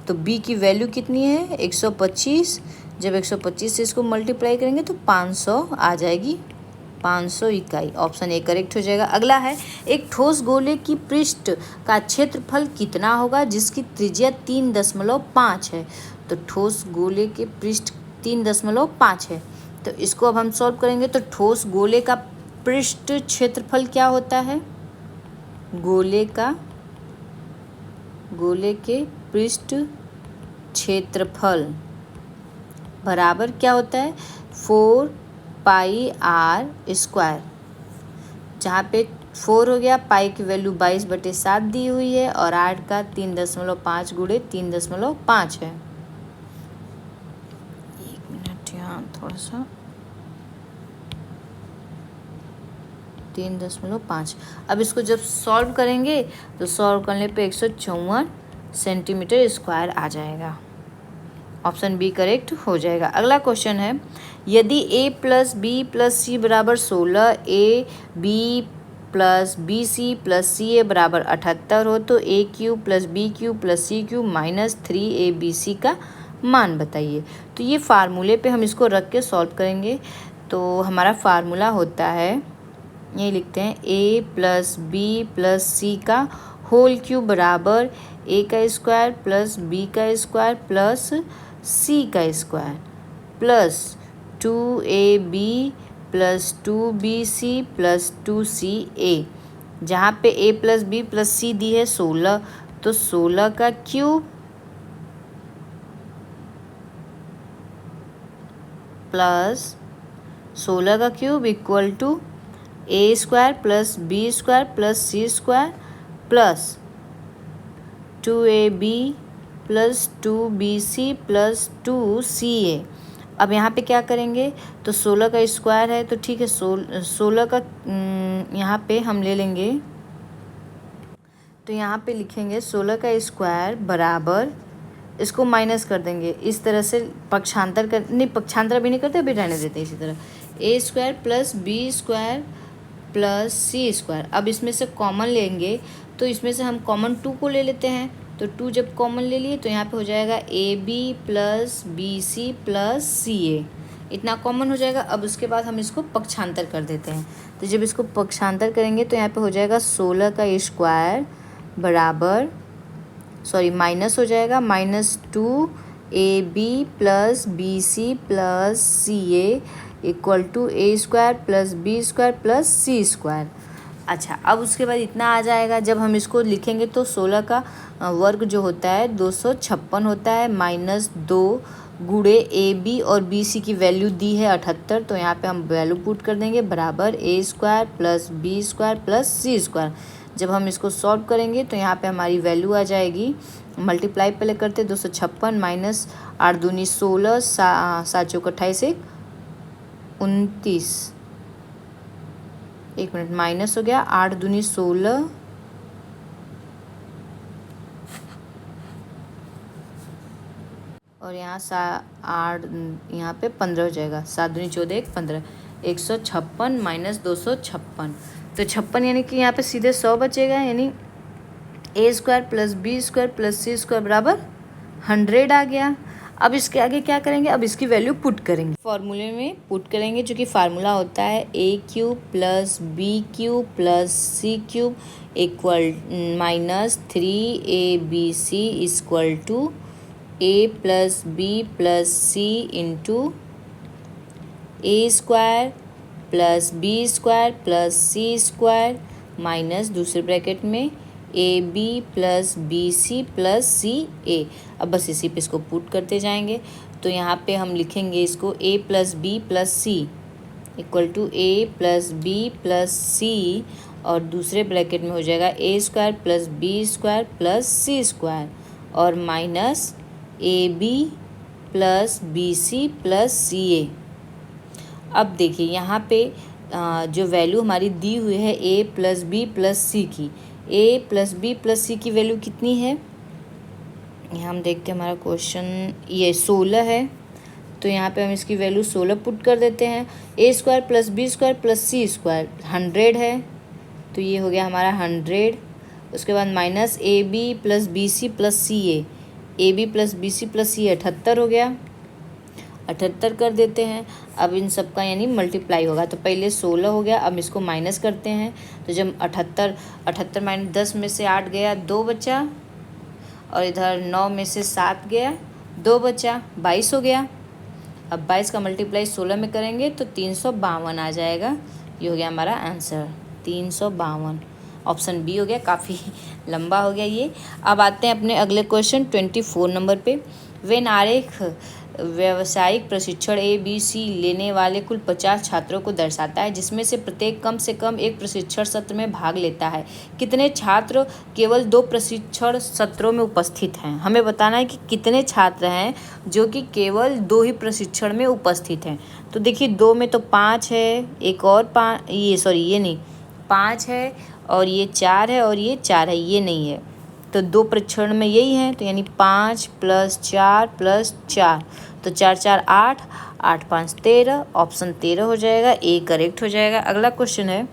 तो b की वैल्यू कितनी है? 125। जब 125 से इसको मल्टीप्लाई करेंगे तो 500 आ जाएगी, 500 इकाई। ऑप्शन ए करेक्ट हो जाएगा। अगला है एक ठोस गोले की पृष्ठ का क्षेत्रफल कितना होगा जिसकी त्रिज्या 3.5 है? तो ठोस गोले के पृष्ठ 3.5 है, तो इसको अब हम सॉल्व करेंगे। तो ठोस गोले का पृष्ठ क्षेत्रफल क्या होता है? गोले के पृष्ठ क्षेत्रफल बराबर क्या होता है? 4πr², जहाँ पे 4 हो गया, पाई की वैल्यू 22/7 दी हुई है, और 8 का 3.5 गुणे 3.5 है। 1 मिनट यहाँ थोड़ा सा, 3.5। अब इसको जब सॉल्व करेंगे तो सॉल्व करने पे 154 सेंटीमीटर स्क्वायर आ जाएगा। ऑप्शन बी करेक्ट हो जाएगा। अगला क्वेश्चन है यदि a + b + c बराबर 16, ab + bc + ca बराबर 78 हो तो a³ + b³ + c³ - 3abc का मान बताइए। तो ये फार्मूले पे हम इसको रख के सॉल्व करेंगे। तो हमारा फार्मूला होता है, ये लिखते हैं, a + b + c का होल क्यूब बराबर a² + b² + c² plus 2ab + 2bc + 2ca, जहाँ पे a + b + c दी है 16, तो 16 का क्यूब प्लस 16 का cube equal to a² + b² + c² plus 2ab + 2bc + 2ca। अब यहाँ पे क्या करेंगे? तो 16 का स्क्वायर है, तो ठीक है, 16 का यहाँ पे हम ले लेंगे, तो यहाँ पे लिखेंगे 16 का स्क्वायर बराबर, इसको माइनस कर देंगे इस तरह से, पक्षांतर कर, नहीं पक्षांतर भी नहीं करते, अभी रहने देते हैं इसी तरह, a² + b² प्लस सी स्क्वायर। अब इसमें से कॉमन लेंगे तो इसमें से हम कॉमन 2 को ले लेते हैं, तो 2 जब कॉमन ले लिए तो यहाँ पे हो जाएगा a B plus B C plus C a, इतना कॉमन हो जाएगा। अब उसके बाद हम इसको पक्षांतर कर देते हैं, तो जब इसको पक्षांतर करेंगे तो यहाँ पे हो जाएगा 16 का स्क्वायर बराबर माइनस हो जाएगा -2 A B plus B C plus C A equal to A square plus B square plus C square. अच्छा, अब उसके बाद इतना आ जाएगा। जब हम इसको लिखेंगे तो 16 का वर्ग जो होता है 256 होता है, -2 गुणे ए बी और बी सी की वैल्यू दी है 78, तो यहाँ पे हम वैल्यू पुट कर देंगे बराबर a square plus B square plus C square. जब हम इसको सॉल्व करेंगे तो यहाँ पे हमारी वैल्यू आ जाएगी, मल्टीप्लाई पहले करते 256 माइनस 8 दूनी 16 7 चौक 28 1 29, एक मिनट माइनस हो गया, 8 दूनी 16 और यहाँ 8 यहाँ पे 15 हो जाएगा, 7 दूनी 14 1 15, 156 माइनस 256, तो 56 यानी कि यहाँ पे सीधे 100 बचेगा, यानी a square plus B square plus C square बराबर 100 आ गया। अब इसके आगे क्या करेंगे, अब इसकी वैल्यू पुट करेंगे, फॉर्मूले में पुट करेंगे, जो कि फार्मूला होता है a cube plus b cube plus c cube equal -3abc equal to a plus b plus c into a square plus B square plus C square minus दूसरे bracket में a B plus B C plus C a. अब बस इसी पे इसको put करते जाएंगे, तो यहाँ पे हम लिखेंगे इसको a plus b plus c equal to a plus b plus c, और दूसरे ब्रैकेट में हो जाएगा a square plus B square plus C square और minus a B plus B C plus C a. अब देखिए यहाँ पे जो वैल्यू हमारी दी हुई है ए प्लस बी प्लस सी की, ए प्लस बी प्लस सी की वैल्यू कितनी है, यहाँ हम देखते हैं हमारा क्वेश्चन ये 16 है, तो यहाँ पे हम इसकी वैल्यू 16 पुट कर देते हैं। A square plus B square plus C square 100 है, तो ये हो गया हमारा 100। उसके बाद minus a B plus B C plus C a B plus B C plus c 78 हो गया, 78 कर देते हैं। अब इन सब का यानी मल्टीप्लाई होगा, तो पहले 16 हो गया, अब इसको माइनस करते हैं, तो जब 78 माइनस 10 में से 8 गया 2 बचा, और इधर 9 में से 7 गया 2 बचा, 22 हो गया। अब 22 का मल्टीप्लाई 16 में करेंगे तो 352 आ जाएगा, ये हो गया हमारा आंसर 352, ऑप्शन बी हो गया। काफ़ी लंबा हो गया ये। अब आते हैं अपने अगले क्वेश्चन 24 नंबर पे। वेन आरेख व्यावसायिक प्रशिक्षण ABC लेने वाले कुल 50 छात्रों को दर्शाता है, जिसमें से प्रत्येक कम से कम एक प्रशिक्षण सत्र में भाग लेता है। कितने छात्र केवल 2 प्रशिक्षण सत्रों में उपस्थित हैं? हमें बताना है कि कितने छात्र हैं जो कि केवल 2 ही प्रशिक्षण में उपस्थित हैं। तो देखिए 2 में तो 5 है, एक और 5 ये नहीं 5 है, और ये 4 है, और ये 4 है, ये नहीं है, तो 2 प्रशिक्षण में यही है, तो यानी 5 + 4 + 4, तो 4 4 8, 8 5 13, ऑप्शन 13 हो जाएगा, ए करेक्ट हो जाएगा। अगला क्वेश्चन है,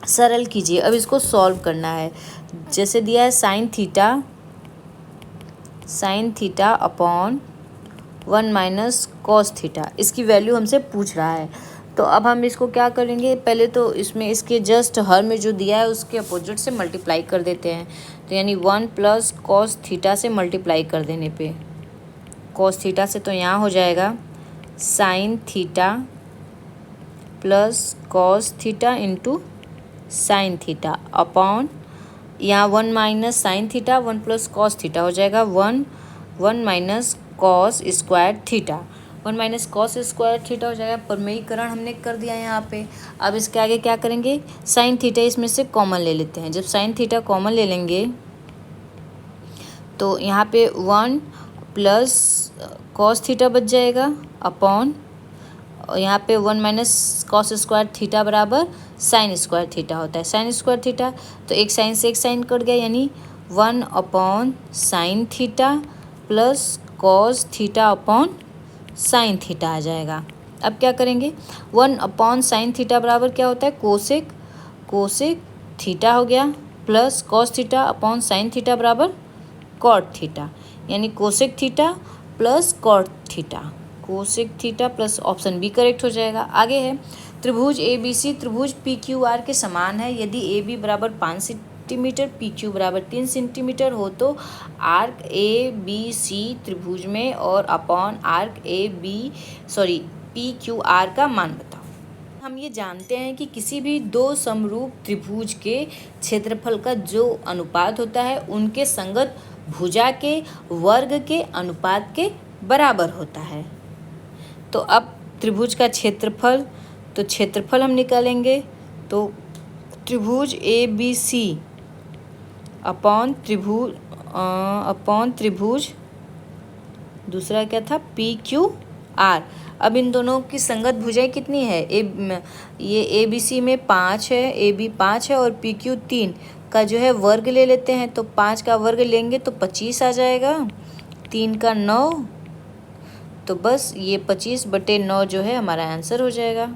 सरल कीजिए। अब इसको सॉल्व करना है। जैसे दिया है sine theta upon 1 - cos theta, इसकी वैल्यू हमसे पूछ रहा है। तो अब हम इसको क्या करेंगे, पहले तो इसमें इसके जस्ट हर में जो दिया है उसके अपोजिट से मल्टीप्लाई कर देते हैं, तो यानी 1 + कॉस थीटा से मल्टीप्लाई कर देने पे कॉस थीटा से, तो यहाँ हो जाएगा sign theta plus cos theta into sine theta upon यहाँ 1 - साइन थीटा 1 + कॉस थीटा हो जाएगा 1 - cos square theta, 1 - cos square theta हो जाएगा। प्रमेयीकरण हमने कर दिया यहाँ पे। अब इसके आगे क्या करेंगे, साइन थीटा इसमें से कॉमन ले लेते हैं। जब साइन थीटा कॉमन ले लेंगे तो यहाँ पे 1 + कॉस थीटा बच जाएगा अपॉन, यहाँ पे 1 - कॉस स्क्वायर थीटा बराबर साइन स्क्वायर थीटा होता है, साइन स्क्वायर थीटा, तो एक साइन से एक साइन कट गया, यानी 1 sine theta plus cos theta upon sine theta आ जाएगा। अब क्या करेंगे, 1 साइन थीटा बराबर क्या होता है, कोसेक कोसेक थीटा हो गया plus cos theta upon sine theta बराबर कॉट थीटा, यानी cosec theta plus cot theta, cosec theta plus option B correct हो जाएगा। आगे है त्रिभुज ए बी सी त्रिभुज पी क्यू आर के समान है यदि ए बी बराबर 5 सेंटीमीटर पी क्यू बराबर 3 सेंटीमीटर हो तो आर्क ए बी सी त्रिभुज में और upon arc P Q R का मान बताओ। हम ये जानते हैं कि किसी भी दो समरूप त्रिभुज के क्षेत्रफल का जो अनुपात होता है उनके संगत भुजा के वर्ग के अनुपात के बराबर होता है। तो अब त्रिभुज का क्षेत्रफल, तो क्षेत्रफल हम निकालेंगे तो त्रिभुज ए बी सी अपॉन त्रिभुज दूसरा क्या था पी क्यू आर। अब इन दोनों की संगत भुजाएं कितनी है, ये ए बी सी में 5 है, ए बी 5 है और पी क्यू 3 का जो है वर्ग ले लेते हैं तो 5 का वर्ग लेंगे तो 25 आ जाएगा, 3 का 9, तो बस ये 25/9 जो है हमारा आंसर हो जाएगा,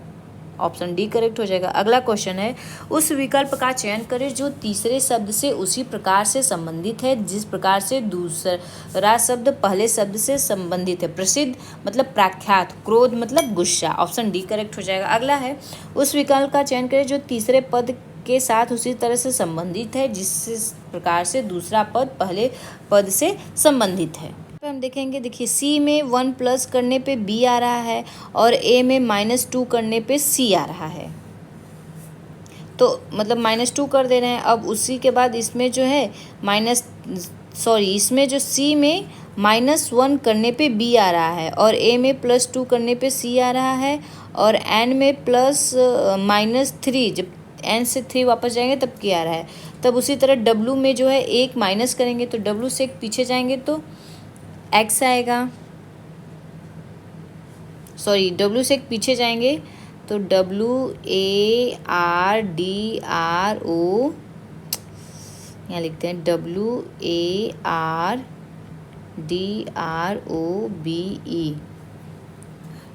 ऑप्शन डी करेक्ट हो जाएगा। अगला क्वेश्चन है उस विकल्प का चयन करें जो तीसरे शब्द से उसी प्रकार से संबंधित है जिस प्रकार से दूसरा शब्द पहले शब्द से संबंधित है। प्रसिद्ध मतलब प्रख्यात, क्रोध मतलब गुस्सा, ऑप्शन डी करेक्ट हो जाएगा। अगला है उस विकल्प का चयन करें जो तीसरे पद के साथ उसी तरह से संबंधित है जिस प्रकार से दूसरा पद पहले पद से संबंधित है। हम देखेंगे, देखिए सी में 1 प्लस करने पे बी आ रहा है और ए में -2 करने पे सी आ रहा है, तो मतलब -2 कर दे रहे हैं। अब उसी के बाद इसमें जो है इसमें जो सी में -1 करने पे बी आ रहा है और ए में +2 करने पे सी आ रहा है और एन में -3, जब एन से 3 वापस जाएंगे तब क्या आ रहा है। तब उसी तरह डब्लू में जो है 1 माइनस करेंगे तो डब्लू से एक पीछे जाएंगे तो एक्स आएगा, डब्लू से एक पीछे जाएंगे तो WARDRO, यहाँ लिखते हैं WARDROBE,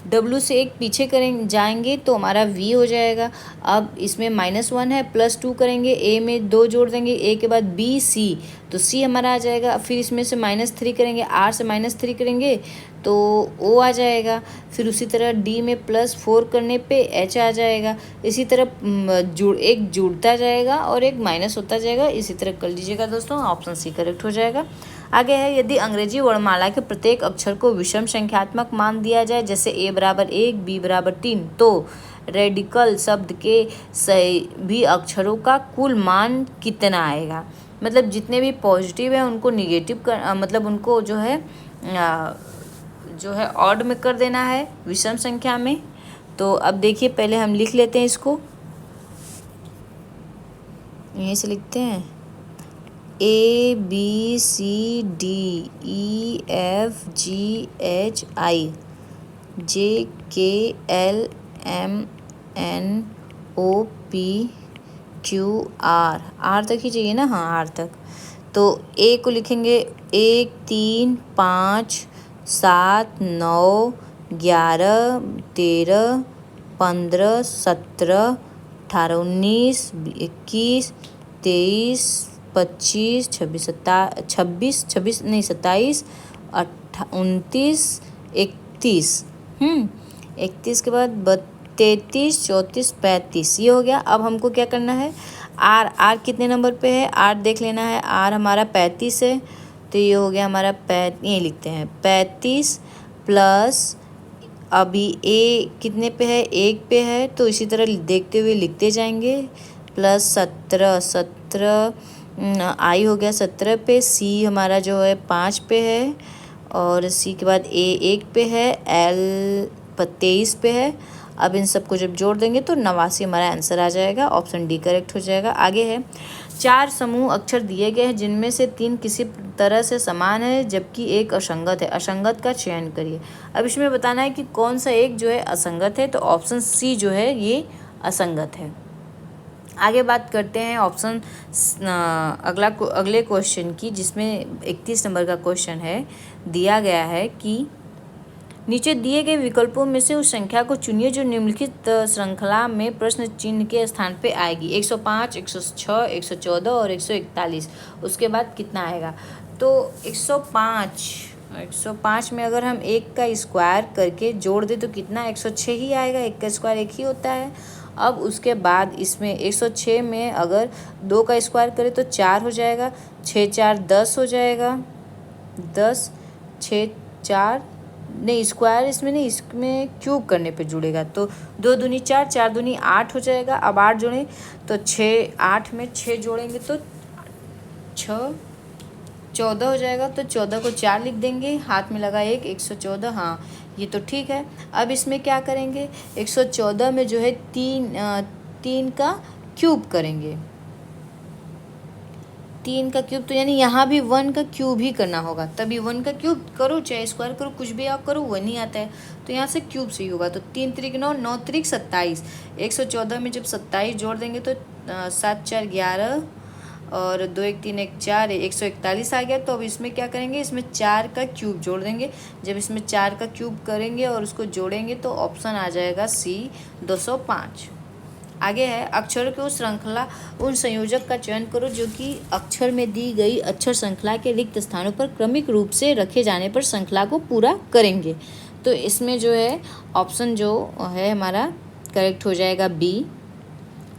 डब्लू से एक पीछे जाएंगे तो हमारा V हो जाएगा। अब इसमें -1 है, +2 करेंगे, A में 2 जोड़ देंगे, A के बाद BC तो C हमारा आ जाएगा। फिर इसमें से -3 करेंगे, R से -3 करेंगे तो O आ जाएगा। फिर उसी तरह D में +4 करने पे H आ जाएगा। इसी तरह एक जुड़ता जाएगा और एक माइनस होता जाएगा, इसी तरह कर लीजिएगा दोस्तों, ऑप्शन सी करेक्ट हो जाएगा। आगे है यदि अंग्रेजी वर्णमाला के प्रत्येक अक्षर को विषम संख्यात्मक मान दिया जाए जैसे A बराबर 1 B बराबर 3 तो रेडिकल शब्द के सभी अक्षरों का कुल मान कितना आएगा। मतलब जितने भी पॉजिटिव है उनको निगेटिव मतलब उनको जो है ऑड में कर देना है विषम संख्या में। तो अब देखिए पहले हम लिख लेते हैं इसको, यहीं से लिखते हैं ABCDEFGHI JKLMNOPQR, आर तक ही चाहिए ना, हाँ आर तक। तो ए को लिखेंगे 1 3 5 7 9 11 13 15 17 18 19 21 23 25 26 27 29 29 31 31 के बाद 33 34 35, ये हो गया। अब हमको क्या करना है, आर कितने नंबर पे है, आर देख लेना है। आर हमारा 35 है तो ये हो गया हमारा ये लिखते हैं 35 प्लस अभी ए कितने पे है, 1 पे है तो इसी तरह देखते हुए लिखते जाएंगे प्लस 17 आई हो गया 17 पे, सी हमारा जो है 5 पे है और सी के बाद ए 1 पे है, एल 23 पे है। अब इन सबको जब जोड़ देंगे तो 89 हमारा आंसर आ जाएगा, ऑप्शन डी करेक्ट हो जाएगा। आगे है 4 समूह अक्षर दिए गए हैं जिनमें से 3 किसी तरह से समान है जबकि एक असंगत है, असंगत का चयन करिए। अब इसमें बताना है कि कौन सा एक जो है असंगत है, तो ऑप्शन सी जो है ये असंगत है। आगे बात करते हैं ऑप्शन अगले क्वेश्चन की, जिसमें 31 नंबर का क्वेश्चन है। दिया गया है कि नीचे दिए गए विकल्पों में से उस संख्या को चुनिए जो निम्नलिखित श्रृंखला में प्रश्न चिन्ह के स्थान पे आएगी। 105, 106, 114 और 141। उसके बाद कितना आएगा? तो 105 में अगर हम 1 का स्क्वायर करके जोड़ दें तो कितना? 106 ही आएगा। 1 का स्क्वायर 1 ही होता है। अब उसके बाद इसमें 106 में अगर 2 का स्क्वायर करें तो 4 हो जाएगा। 6 4 10 हो जाएगा। 10 6 4 नहीं, स्क्वायर इसमें नहीं, इसमें क्यूब करने पे जुड़ेगा। तो 2 दूनी 4, 4 दूनी 8 हो जाएगा। अब 8 जोड़ें तो 6, 8 में 6 जोड़ेंगे तो 6 14 हो जाएगा। तो 14 को 4 लिख देंगे, हाथ में लगा 1, 114। हाँ, ये तो ठीक है। अब इसमें क्या करेंगे? 114 में जो है 3 का क्यूब करेंगे। 3 का क्यूब तो यानी यहाँ भी 1 का क्यूब ही करना होगा। तभी 1 का क्यूब करो चाहे स्क्वायर करो, कुछ भी आप करो, 1 ही आता है। तो यहाँ से क्यूब से ही होगा। तो 3 त्रिक 9, 9 त्रिक 27। 114 में जब 27 जोड़ देंगे तो 7 4 11 और 2 1 3 1 4 141 आ गया। तो अब इसमें क्या करेंगे? इसमें 4 का क्यूब जोड़ देंगे। जब इसमें 4 का क्यूब करेंगे और उसको जोड़ेंगे तो ऑप्शन आ जाएगा सी, 205। आगे है, अक्षरों की उस श्रृंखला उन संयोजक का चयन करो जो कि अक्षर में दी गई अक्षर श्रृंखला के रिक्त स्थानों पर क्रमिक रूप से रखे जाने पर श्रृंखला को पूरा करेंगे। तो इसमें जो है ऑप्शन जो है हमारा करेक्ट हो जाएगा बी।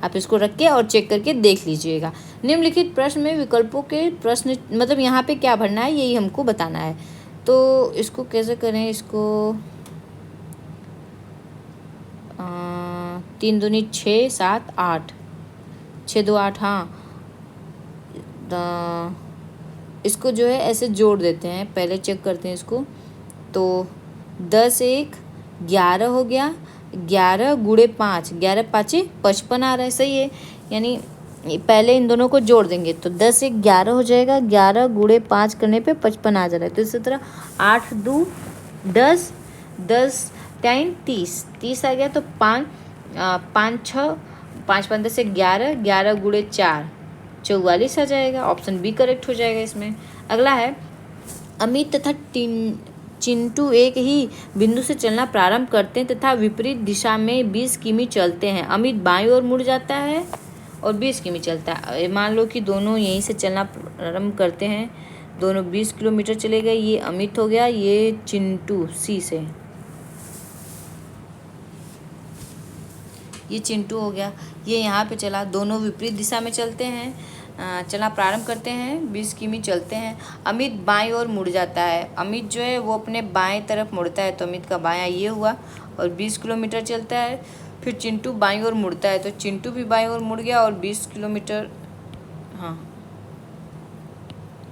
आप इसको रख के और चेक करके देख लीजिएगा। निम्नलिखित प्रश्न में विकल्पों के प्रश्न मतलब यहाँ पे क्या भरना है यही हमको बताना है। तो इसको कैसे करें? इसको 3 दूनी 6 7 8 6 2 8। हाँ, इसको जो है ऐसे जोड़ देते हैं। पहले चेक करते हैं इसको। तो 10 1 11 हो गया। 11 गुणे 5, 11 5 55 आ रहा है। सही है। यानी पहले इन दोनों को जोड़ देंगे तो 10 1 11 हो जाएगा। 11 गुणे 5 करने पे 55 आ जा रहा है। तो इसी तरह 8 2 10, 10 3 30, 30 आ गया। तो 5 6 5 5 10 11, 11 गुणे 4 44 आ जाएगा। ऑप्शन बी करेक्ट हो जाएगा इसमें। अगला है, अमित तथा चिंटू एक ही बिंदु से चलना प्रारंभ करते हैं तथा विपरीत दिशा में 20 किमी चलते हैं। अमित बाईं ओर मुड़ जाता है और 20 किमी चलता है। मान लो कि दोनों यहीं से चलना प्रारंभ करते हैं, दोनों 20 किलोमीटर चले गए। ये अमित हो गया, ये चिंटू सी से, ये चिंटू हो गया। ये यहाँ पे चला, दोनों विपरीत दिशा में चलते हैं, चलना प्रारंभ करते हैं, 20 किमी चलते हैं। अमित बाईं ओर मुड़ जाता है। अमित जो है वो अपने बाएं तरफ मुड़ता है, तो अमित का बायां ये हुआ और 20 किलोमीटर चलता है। फिर चिंटू बाईं ओर मुड़ता है, तो चिंटू भी बाईं ओर मुड़ गया और 20 किलोमीटर, हाँ,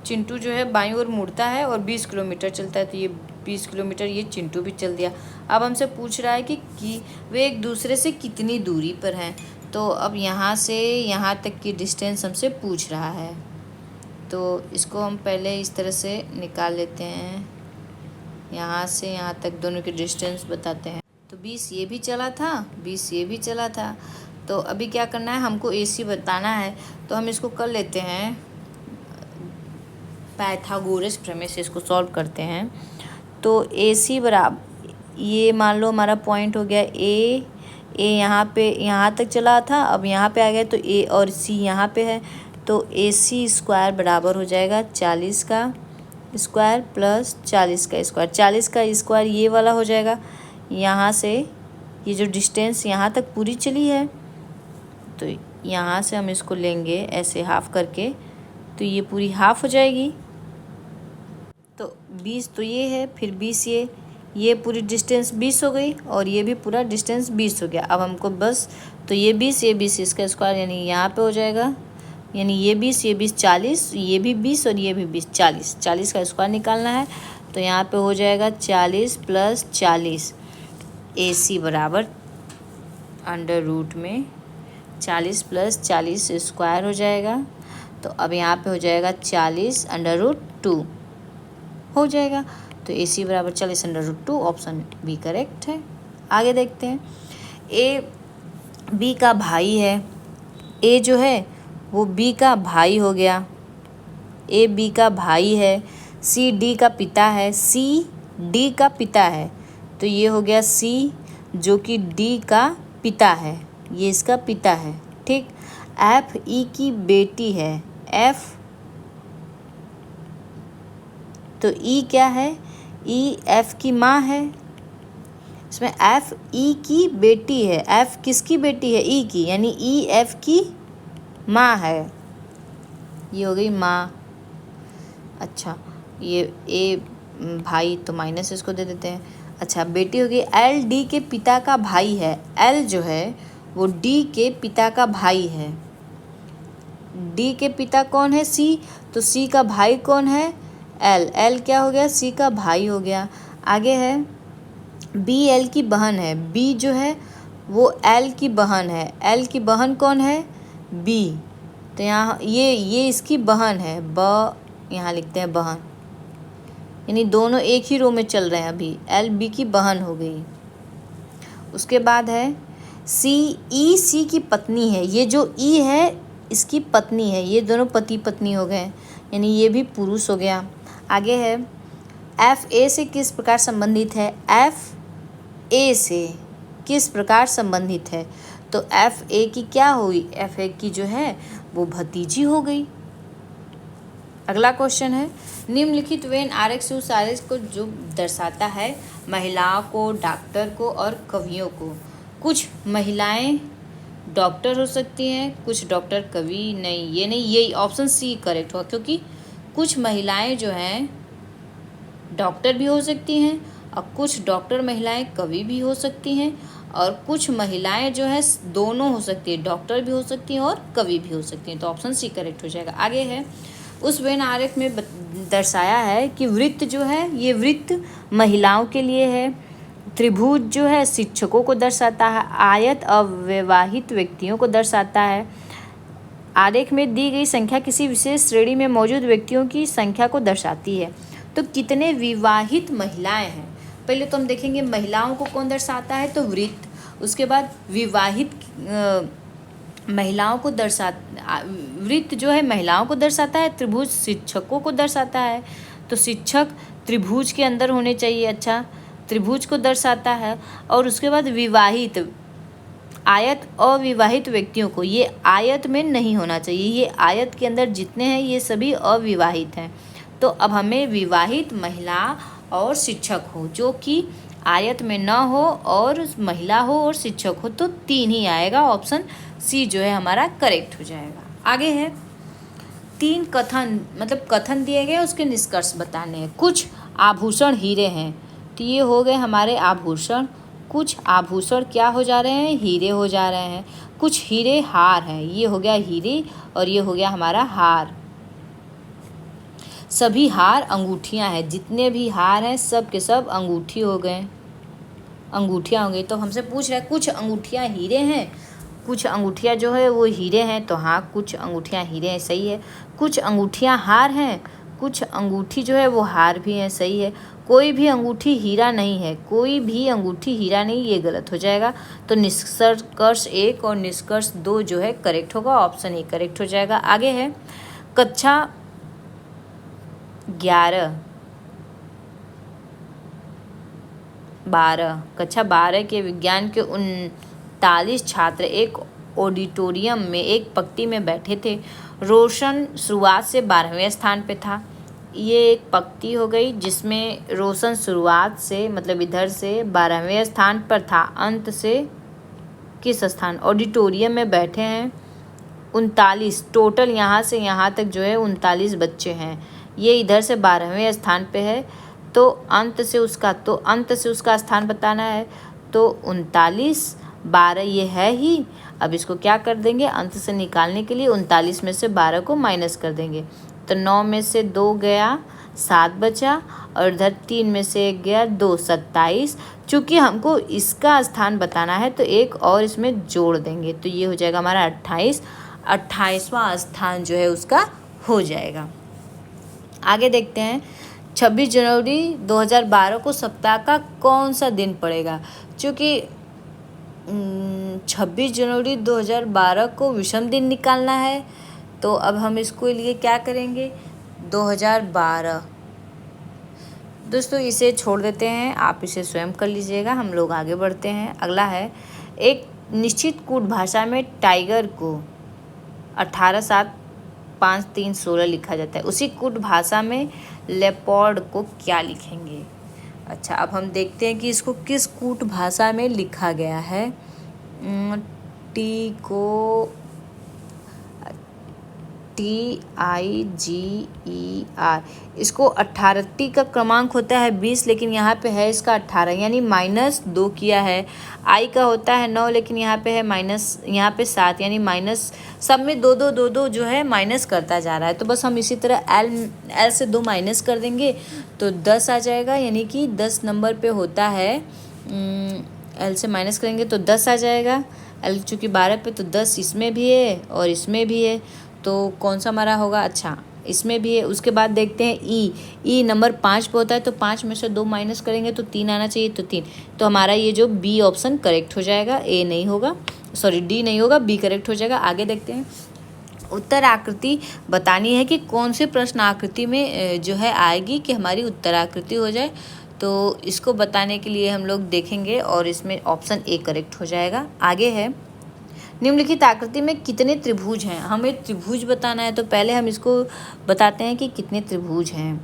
चिंटू जो है बाईं ओर मुड़ता है और 20 किलोमीटर चलता है। तो ये 20 किलोमीटर ये चिंटू भी चल दिया। अब हमसे पूछ रहा है कि वे एक दूसरे से कितनी दूरी पर हैं। तो अब यहाँ से यहाँ तक की डिस्टेंस हमसे पूछ रहा है। तो इसको हम पहले इस तरह से निकाल लेते हैं। यहाँ से यहाँ तक दोनों की डिस्टेंस बताते हैं। तो 20 ये भी चला था, 20 ये भी चला था। तो अभी क्या करना है, हमको AC बताना है। तो हम इसको कर लेते हैं, पाइथागोरस प्रमेय से इसको सॉल्व करते हैं। तो AC बराबर, ये मान लो हमारा पॉइंट हो गया A यहाँ पे, यहाँ तक चला था, अब यहाँ पे आ गया। तो A और C यहाँ पे है। तो AC स्क्वायर बराबर हो जाएगा 40 का स्क्वायर प्लस 40 का स्क्वायर। 40 का स्क्वायर ये वाला हो जाएगा। यहाँ से ये जो डिस्टेंस यहाँ तक पूरी चली है, तो यहाँ से हम इसको लेंगे ऐसे हाफ करके, तो ये पूरी हाफ हो जाएगी। तो 20 तो ये है, फिर 20 ये पूरी डिस्टेंस 20 हो गई और ये भी पूरा डिस्टेंस 20 हो गया। अब हमको बस तो ये 20 इसका स्क्वायर यानी यहाँ पे हो जाएगा, यानी ये 20 40, ये भी 20 और ये भी 20 40 का स्क्वायर निकालना है। तो यहाँ पे हो जाएगा 40 प्लस 40। AC बराबर अंडर रूट में 40 प्लस 40 स्क्वायर हो जाएगा। तो अब यहाँ पे हो जाएगा 40 अंडर रूट 2 हो जाएगा। तो AC बराबर 40 under root 2, option B correct है। आगे देखते हैं, A B का भाई है। A जो है वो B का भाई हो गया, A B का भाई है। C D का पिता है, C D का पिता है। तो ये हो गया सी, जो कि डी का पिता है, ये इसका पिता है। ठीक, एफ ई की बेटी है, एफ, तो ई क्या है, ई एफ की माँ है। इसमें एफ ई की बेटी है, एफ किसकी बेटी है, ई की, यानी ई एफ की माँ है, ये हो गई माँ। अच्छा, ये ए भाई तो माइनस इसको दे देते हैं। अच्छा, बेटी होगी, एल डी के पिता का भाई है, एल जो है वो डी के पिता का भाई है। डी के पिता कौन है, सी, तो सी का भाई कौन है, एल, एल क्या हो गया, सी का भाई हो गया। आगे है बी, एल की बहन है, बी जो है वो एल की बहन है, एल की बहन कौन है, बी, तो यहाँ ये इसकी बहन है, ब, यहाँ लिखते हैं बहन, यानी दोनों एक ही रो में चल रहे हैं अभी, एल बी की बहन हो गई। उसके बाद है सी, ई सी की पत्नी है, ये जो ई है इसकी पत्नी है, ये दोनों पति पत्नी हो गए, यानी ये भी पुरुष हो गया। आगे है एफ ए से किस प्रकार संबंधित है, एफ ए से किस प्रकार संबंधित है, तो एफ ए की क्या हुई, एफ ए की जो है वो भतीजी हो गई। अगला क्वेश्चन है निम्नलिखित वेन आरएक्स उस आरएक्स को जो दर्शाता है महिलाओं को, डॉक्टर को और कवियों को। कुछ महिलाएं डॉक्टर हो सकती हैं, कुछ डॉक्टर कवि नहीं, ये नहीं, ये ऑप्शन सी करेक्ट हुआ, क्योंकि कुछ महिलाएं जो हैं डॉक्टर भी हो सकती हैं और कुछ डॉक्टर महिलाएं कवि भी हो सकती हैं, और कुछ महिलाएं जो है दोनों हो सकती है, डॉक्टर भी हो सकती हैं और कवि भी हो सकती हैं, तो ऑप्शन सी करेक्ट हो जाएगा। आगे है उस वेन आरेख में दर्शाया है कि वृत्त जो है ये वृत्त महिलाओं के लिए है, त्रिभुज जो है शिक्षकों को दर्शाता है, आयत अविवाहित व्यक्तियों को दर्शाता है। आरेख में दी गई संख्या किसी विशेष श्रेणी में मौजूद व्यक्तियों की संख्या को दर्शाती है। तो कितने विवाहित महिलाएं हैं, पहले तो हम देखेंगे महिलाओं को कौन दर्शाता है, तो वृत्त, उसके बाद विवाहित महिलाओं को वृत्त जो है महिलाओं को दर्शाता है, त्रिभुज शिक्षकों को दर्शाता है, तो शिक्षक त्रिभुज के अंदर होने चाहिए, अच्छा त्रिभुज को दर्शाता है। और उसके बाद विवाहित, आयत अविवाहित व्यक्तियों को, ये आयत में नहीं होना चाहिए, ये आयत के अंदर जितने हैं ये सभी अविवाहित हैं। तो अब हमें विवाहित महिला और शिक्षक हो, जो कि आयत में न हो और महिला हो और शिक्षक हो, तो 3 ही आएगा, ऑप्शन सी जो है हमारा करेक्ट हो जाएगा। आगे है 3 कथन, मतलब कथन दिए गए उसके निष्कर्ष बताने हैं। कुछ आभूषण हीरे हैं, तो ये हो गए हमारे आभूषण, कुछ आभूषण क्या हो जा रहे हैं, हीरे हो जा रहे हैं। कुछ हीरे हार हैं, ये हो गया हीरे और ये हो गया हमारा हार। सभी हार अंगूठियां हैं, जितने भी हार हैं सब के सब अंगूठी हो गए, अंगूठियां हो गई। तो हमसे पूछ रहा है कुछ अंगूठियां हीरे हैं, कुछ अंगूठियां जो है वो हीरे हैं, तो हाँ कुछ अंगूठियां हीरे हैं, सही है। कुछ अंगूठियां हार हैं, कुछ अंगूठी जो है वो हार भी हैं, सही है। कोई भी अंगूठी हीरा नहीं है, कोई भी अंगूठी हीरा नहीं, ये गलत हो जाएगा। तो निष्कर्ष 1 और निष्कर्ष 2 जो है करेक्ट होगा, ऑप्शन ए करेक्ट हो जाएगा। आगे है कक्षा कक्षा 12 के विज्ञान के 39 छात्र एक ऑडिटोरियम में एक पंक्ति में बैठे थे। रोशन शुरुआत से 12वें स्थान पे था। ये एक पंक्ति हो गई जिसमें रोशन शुरुआत से मतलब इधर से 12वें स्थान पर था, अंत से किस स्थान, ऑडिटोरियम में बैठे हैं 39 टोटल, यहाँ से यहाँ तक जो है 39 बच्चे हैं। ये इधर से 12वें स्थान पे है, तो अंत से उसका स्थान बताना है। तो 39 12 ये है ही, अब इसको क्या कर देंगे, अंत से निकालने के लिए 39 में से 12 को माइनस कर देंगे, तो 9 में से 2 गया 7 बचा, और इधर 3 में से 1 गया 2, 27। चूँकि हमको इसका स्थान बताना है तो एक और इसमें जोड़ देंगे, तो ये हो जाएगा हमारा 28वां स्थान जो है उसका हो जाएगा। आगे देखते हैं 26 जनवरी 2012 को सप्ताह का कौन सा दिन पड़ेगा। चूँकि 26 जनवरी 2012 को विषम दिन निकालना है, तो अब हम इसको लिए क्या करेंगे, दोस्तों इसे छोड़ देते हैं, आप इसे स्वयं कर लीजिएगा, हम लोग आगे बढ़ते हैं। अगला है, एक निश्चित कूट भाषा में टाइगर को 18 7 5 3 16 लिखा जाता है, उसी कूट भाषा में लेपर्ड को क्या लिखेंगे। अच्छा, अब हम देखते हैं कि इसको किस कूट भाषा में लिखा गया है। टी को TIGER, इसको 18 टी का क्रमांक होता है 20, लेकिन यहाँ पे है इसका 18, यानी -2 किया है। आई का होता है 9, लेकिन यहाँ पे है यहाँ पे 7, यानी माइनस, सब में 2 2 2 2 जो है माइनस करता जा रहा है। तो बस हम इसी तरह एल से 2 माइनस कर देंगे तो 10 आ जाएगा, यानी कि 10 नंबर पे होता है। एल से माइनस करेंगे तो 10 आ जाएगा। एल चूँकि 12 पे, तो 10 इसमें भी है और इसमें भी है, तो कौन सा हमारा होगा। अच्छा, इसमें भी है। उसके बाद देखते हैं ई नंबर 5 पे होता है, तो 5 में से 2 माइनस करेंगे तो 3 आना चाहिए, तो 3। तो हमारा ये जो बी ऑप्शन करेक्ट हो जाएगा, ए नहीं होगा, सॉरी डी नहीं होगा, बी करेक्ट हो जाएगा। आगे देखते हैं, उत्तर आकृति बतानी है कि कौन से प्रश्न आकृति में जो है आएगी कि हमारी उत्तर आकृति हो जाए। तो इसको बताने के लिए हम लोग देखेंगे और इसमें ऑप्शन ए करेक्ट हो जाएगा। आगे है, निम्नलिखित आकृति में कितने त्रिभुज हैं। हमें त्रिभुज बताना है, तो पहले हम इसको बताते हैं कि कितने त्रिभुज हैं।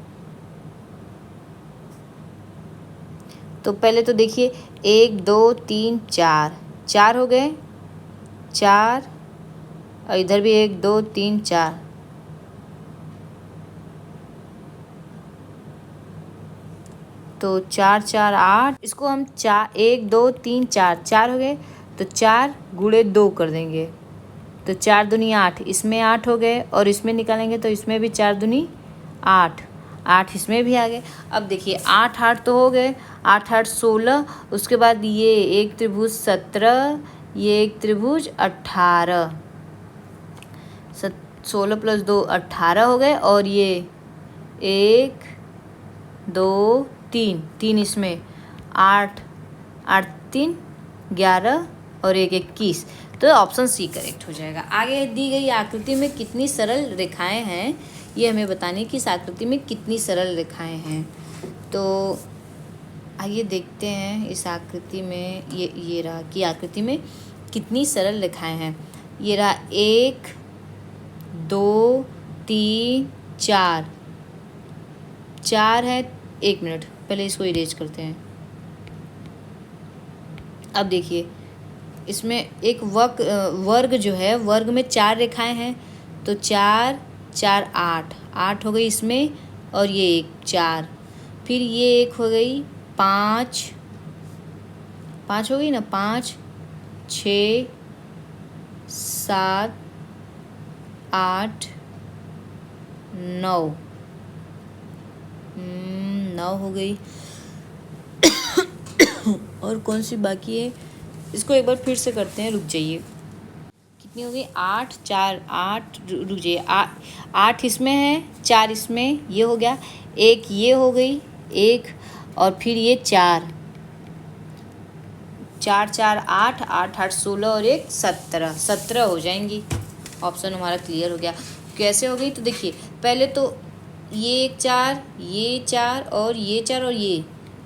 तो पहले तो देखिए 1 2 3 4 हो गए, 4, और इधर भी 1 2 3 4, तो 4 4 8। इसको हम 1 2 3 4 हो गए, तो 4 गुणे 2 कर देंगे, तो 4 दूनी 8, इसमें 8 हो गए, और इसमें निकालेंगे तो इसमें भी 4 दूनी 8, 8 इसमें भी आ गए। अब देखिए 8 8 तो हो गए, 8 8 16, उसके बाद ये एक त्रिभुज 17, ये एक त्रिभुज 18, 16 + 2 18 हो गए, और ये 1 2 3 इसमें 8 8 3 11 और 1 21, तो ऑप्शन सी करेक्ट हो जाएगा। आगे दी गई आकृति में कितनी सरल रेखाएं हैं, ये हमें बताने कि इस आकृति में कितनी सरल रेखाएं हैं। तो आइए देखते हैं इस आकृति में, ये रहा कि आकृति में कितनी सरल रेखाएं हैं। ये रहा 1 2 3 4 है। 1 मिनट पहले इसको इरेज करते हैं। अब देखिए इसमें एक वर्ग जो है, वर्ग में 4 रेखाएं हैं, तो 4 4 8 हो गई इसमें, और ये एक 4, फिर ये एक हो गई 5 हो गई ना, 5 6 7 8 9 हो गई। और कौन सी बाकी है, इसको एक बार फिर से करते हैं, रुक जाइए। कितनी हो गई, 8 4 8, रुक जाइए, 8 इसमें है, 4 इसमें, ये हो गया, एक ये हो गई, एक, और फिर ये 4 4 4 8 8 8 16 और एक 17 हो जाएंगी। ऑप्शन हमारा क्लियर हो गया। कैसे हो गई, तो देखिए पहले तो ये एक 4, ये 4 और ये 4 और ये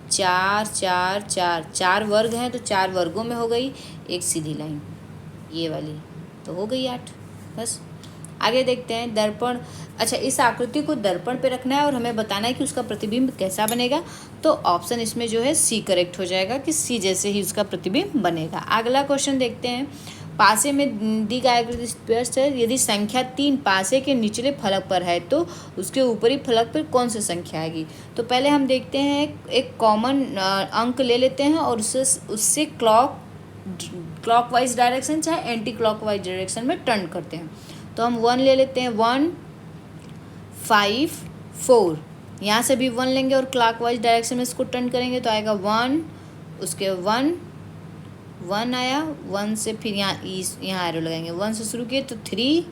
4 4 4, 4 वर्ग हैं, तो 4 वर्गों में हो गई एक सीधी लाइन, ये वाली, तो हो गई 8। बस आगे देखते हैं, दर्पण। अच्छा, इस आकृति को दर्पण पे रखना है और हमें बताना है कि उसका प्रतिबिंब कैसा बनेगा। तो ऑप्शन इसमें जो है सी करेक्ट हो जाएगा कि सी जैसे ही उसका प्रतिबिंब बनेगा। अगला क्वेश्चन देखते हैं, पासे में दी गई आकृति स्पष्ट है, यदि संख्या 3 पासे के निचले फलक पर है तो उसके ऊपरी फलक पर कौन सी संख्या आएगी। तो पहले हम देखते हैं, एक कॉमन अंक ले लेते हैं और उससे क्लॉकवाइज डायरेक्शन चाहे एंटी क्लॉकवाइज डायरेक्शन में टर्न करते हैं। तो हम 1 ले लेते हैं, 1 5 4, यहाँ से भी 1 लेंगे और क्लॉकवाइज डायरेक्शन में इसको टर्न करेंगे तो आएगा 1, उसके 1 आया, 1 से फिर यहाँ एरो लगाएंगे, 1 से शुरू किए तो 3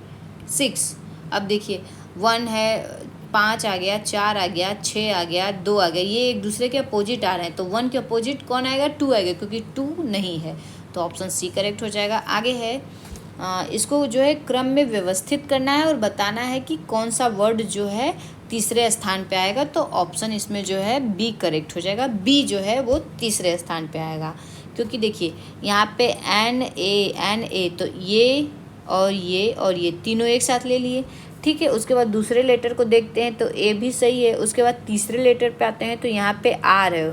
6। अब देखिए 1 है, 5 आ गया, 4 आ गया, 6 आ गया, 2 आ गया, ये एक दूसरे के अपोजिट आ रहे हैं, तो 1 के अपोजिट कौन आएगा, 2 आएगा, क्योंकि 2 नहीं है, तो ऑप्शन सी करेक्ट हो जाएगा। आगे है, इसको जो है क्रम में व्यवस्थित करना है और बताना है कि कौन सा वर्ड जो है तीसरे स्थान पे आएगा। तो ऑप्शन इसमें जो है बी करेक्ट हो जाएगा। बी जो है वो तीसरे स्थान पे आएगा, क्योंकि देखिए यहाँ पे एन ए तो ये और ये तीनों एक साथ ले लिए, ठीक है। उसके बाद दूसरे लेटर को देखते हैं तो ए भी सही है। उसके बाद तीसरे लेटर पे आते हैं तो यहाँ पे आर है,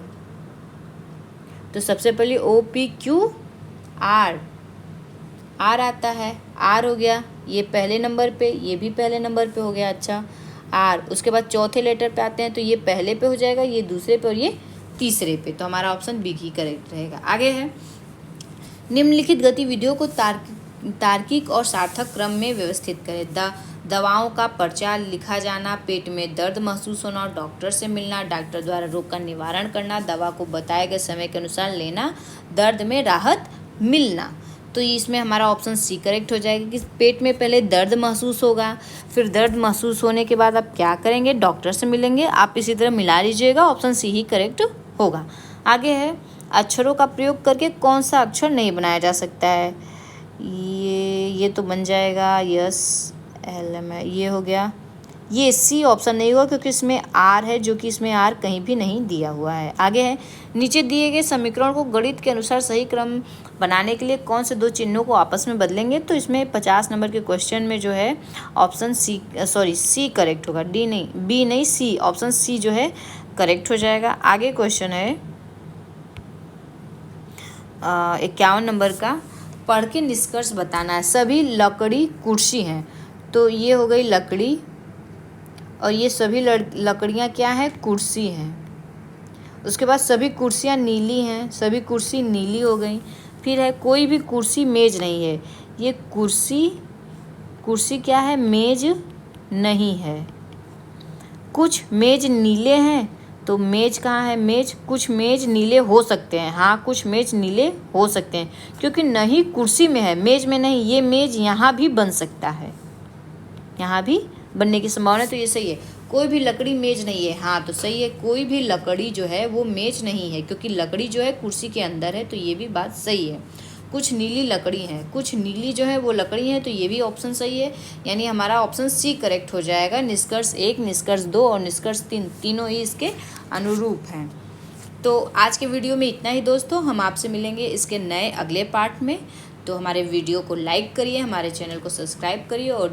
तो सबसे पहले OPQ आर आता है, आर हो गया ये पहले नंबर पे, ये भी पहले नंबर पे हो गया। अच्छा आर, उसके बाद चौथे लेटर पे आते हैं तो ये पहले पे हो जाएगा, ये दूसरे पे और ये तीसरे पे, तो हमारा ऑप्शन बी ही करेक्ट रहेगा। आगे है निम्नलिखित गतिविधियों को तार्किक और सार्थक क्रम में व्यवस्थित करें। दवाओं का पर्चा लिखा जाना, पेट में दर्द महसूस होना, डॉक्टर से मिलना, डॉक्टर द्वारा रोग का निवारण करना, दवा को बताए गए समय के अनुसार लेना, दर्द में राहत मिलना। तो इसमें हमारा ऑप्शन सी करेक्ट हो जाएगा कि पेट में पहले दर्द महसूस होगा, फिर दर्द महसूस होने के बाद आप क्या करेंगे, डॉक्टर से मिलेंगे। आप इसी तरह मिला लीजिएगा, ऑप्शन सी ही करेक्ट होगा। आगे है अक्षरों का प्रयोग करके कौन सा अक्षर नहीं बनाया जा सकता है। ये तो बन जाएगा यस LM है, ये हो गया। ये सी ऑप्शन नहीं हुआ क्योंकि इसमें आर है, जो कि इसमें आर कहीं भी नहीं दिया हुआ है। आगे है नीचे दिए गए समीकरण को गणित के अनुसार सही क्रम बनाने के लिए कौन से दो चिन्हों को आपस में बदलेंगे। तो इसमें 50 नंबर के क्वेश्चन में जो है ऑप्शन सी करेक्ट होगा। डी नहीं, बी नहीं, सी, ऑप्शन सी जो है करेक्ट हो जाएगा। आगे क्वेश्चन है 51 नंबर का, पढ़ के निष्कर्ष बताना है। सभी लकड़ी कुर्सी हैं, तो ये हो गई लकड़ी और ये सभी लकड़ियाँ क्या हैं, कुर्सी हैं। उसके बाद सभी कुर्सियाँ नीली हैं, सभी कुर्सी नीली हो गई। फिर है कोई भी कुर्सी मेज नहीं है, ये कुर्सी क्या है, मेज नहीं है। कुछ मेज नीले हैं, तो मेज कहाँ है, मेज, कुछ मेज नीले हो सकते हैं, हाँ कुछ मेज नीले हो सकते हैं, क्योंकि नहीं कुर्सी में है, मेज में नहीं। ये मेज यहाँ भी बन सकता है, यहाँ भी बनने की संभावना है, तो ये सही है। कोई भी लकड़ी मेज नहीं है, हाँ तो सही है, कोई भी लकड़ी जो है वो मेज नहीं है, क्योंकि लकड़ी जो है कुर्सी के अंदर है, तो ये भी बात सही है। कुछ नीली लकड़ी है, कुछ नीली जो है वो लकड़ी है, तो ये भी ऑप्शन सही है, यानी हमारा ऑप्शन सी करेक्ट हो जाएगा। निष्कर्ष 1, निष्कर्ष 2 और निष्कर्ष 3 तीनों ही इसके अनुरूप हैं। तो आज के वीडियो में इतना ही दोस्तों, हम आपसे मिलेंगे इसके नए अगले पार्ट में। तो हमारे वीडियो को लाइक करिए, हमारे चैनल को सब्सक्राइब करिए और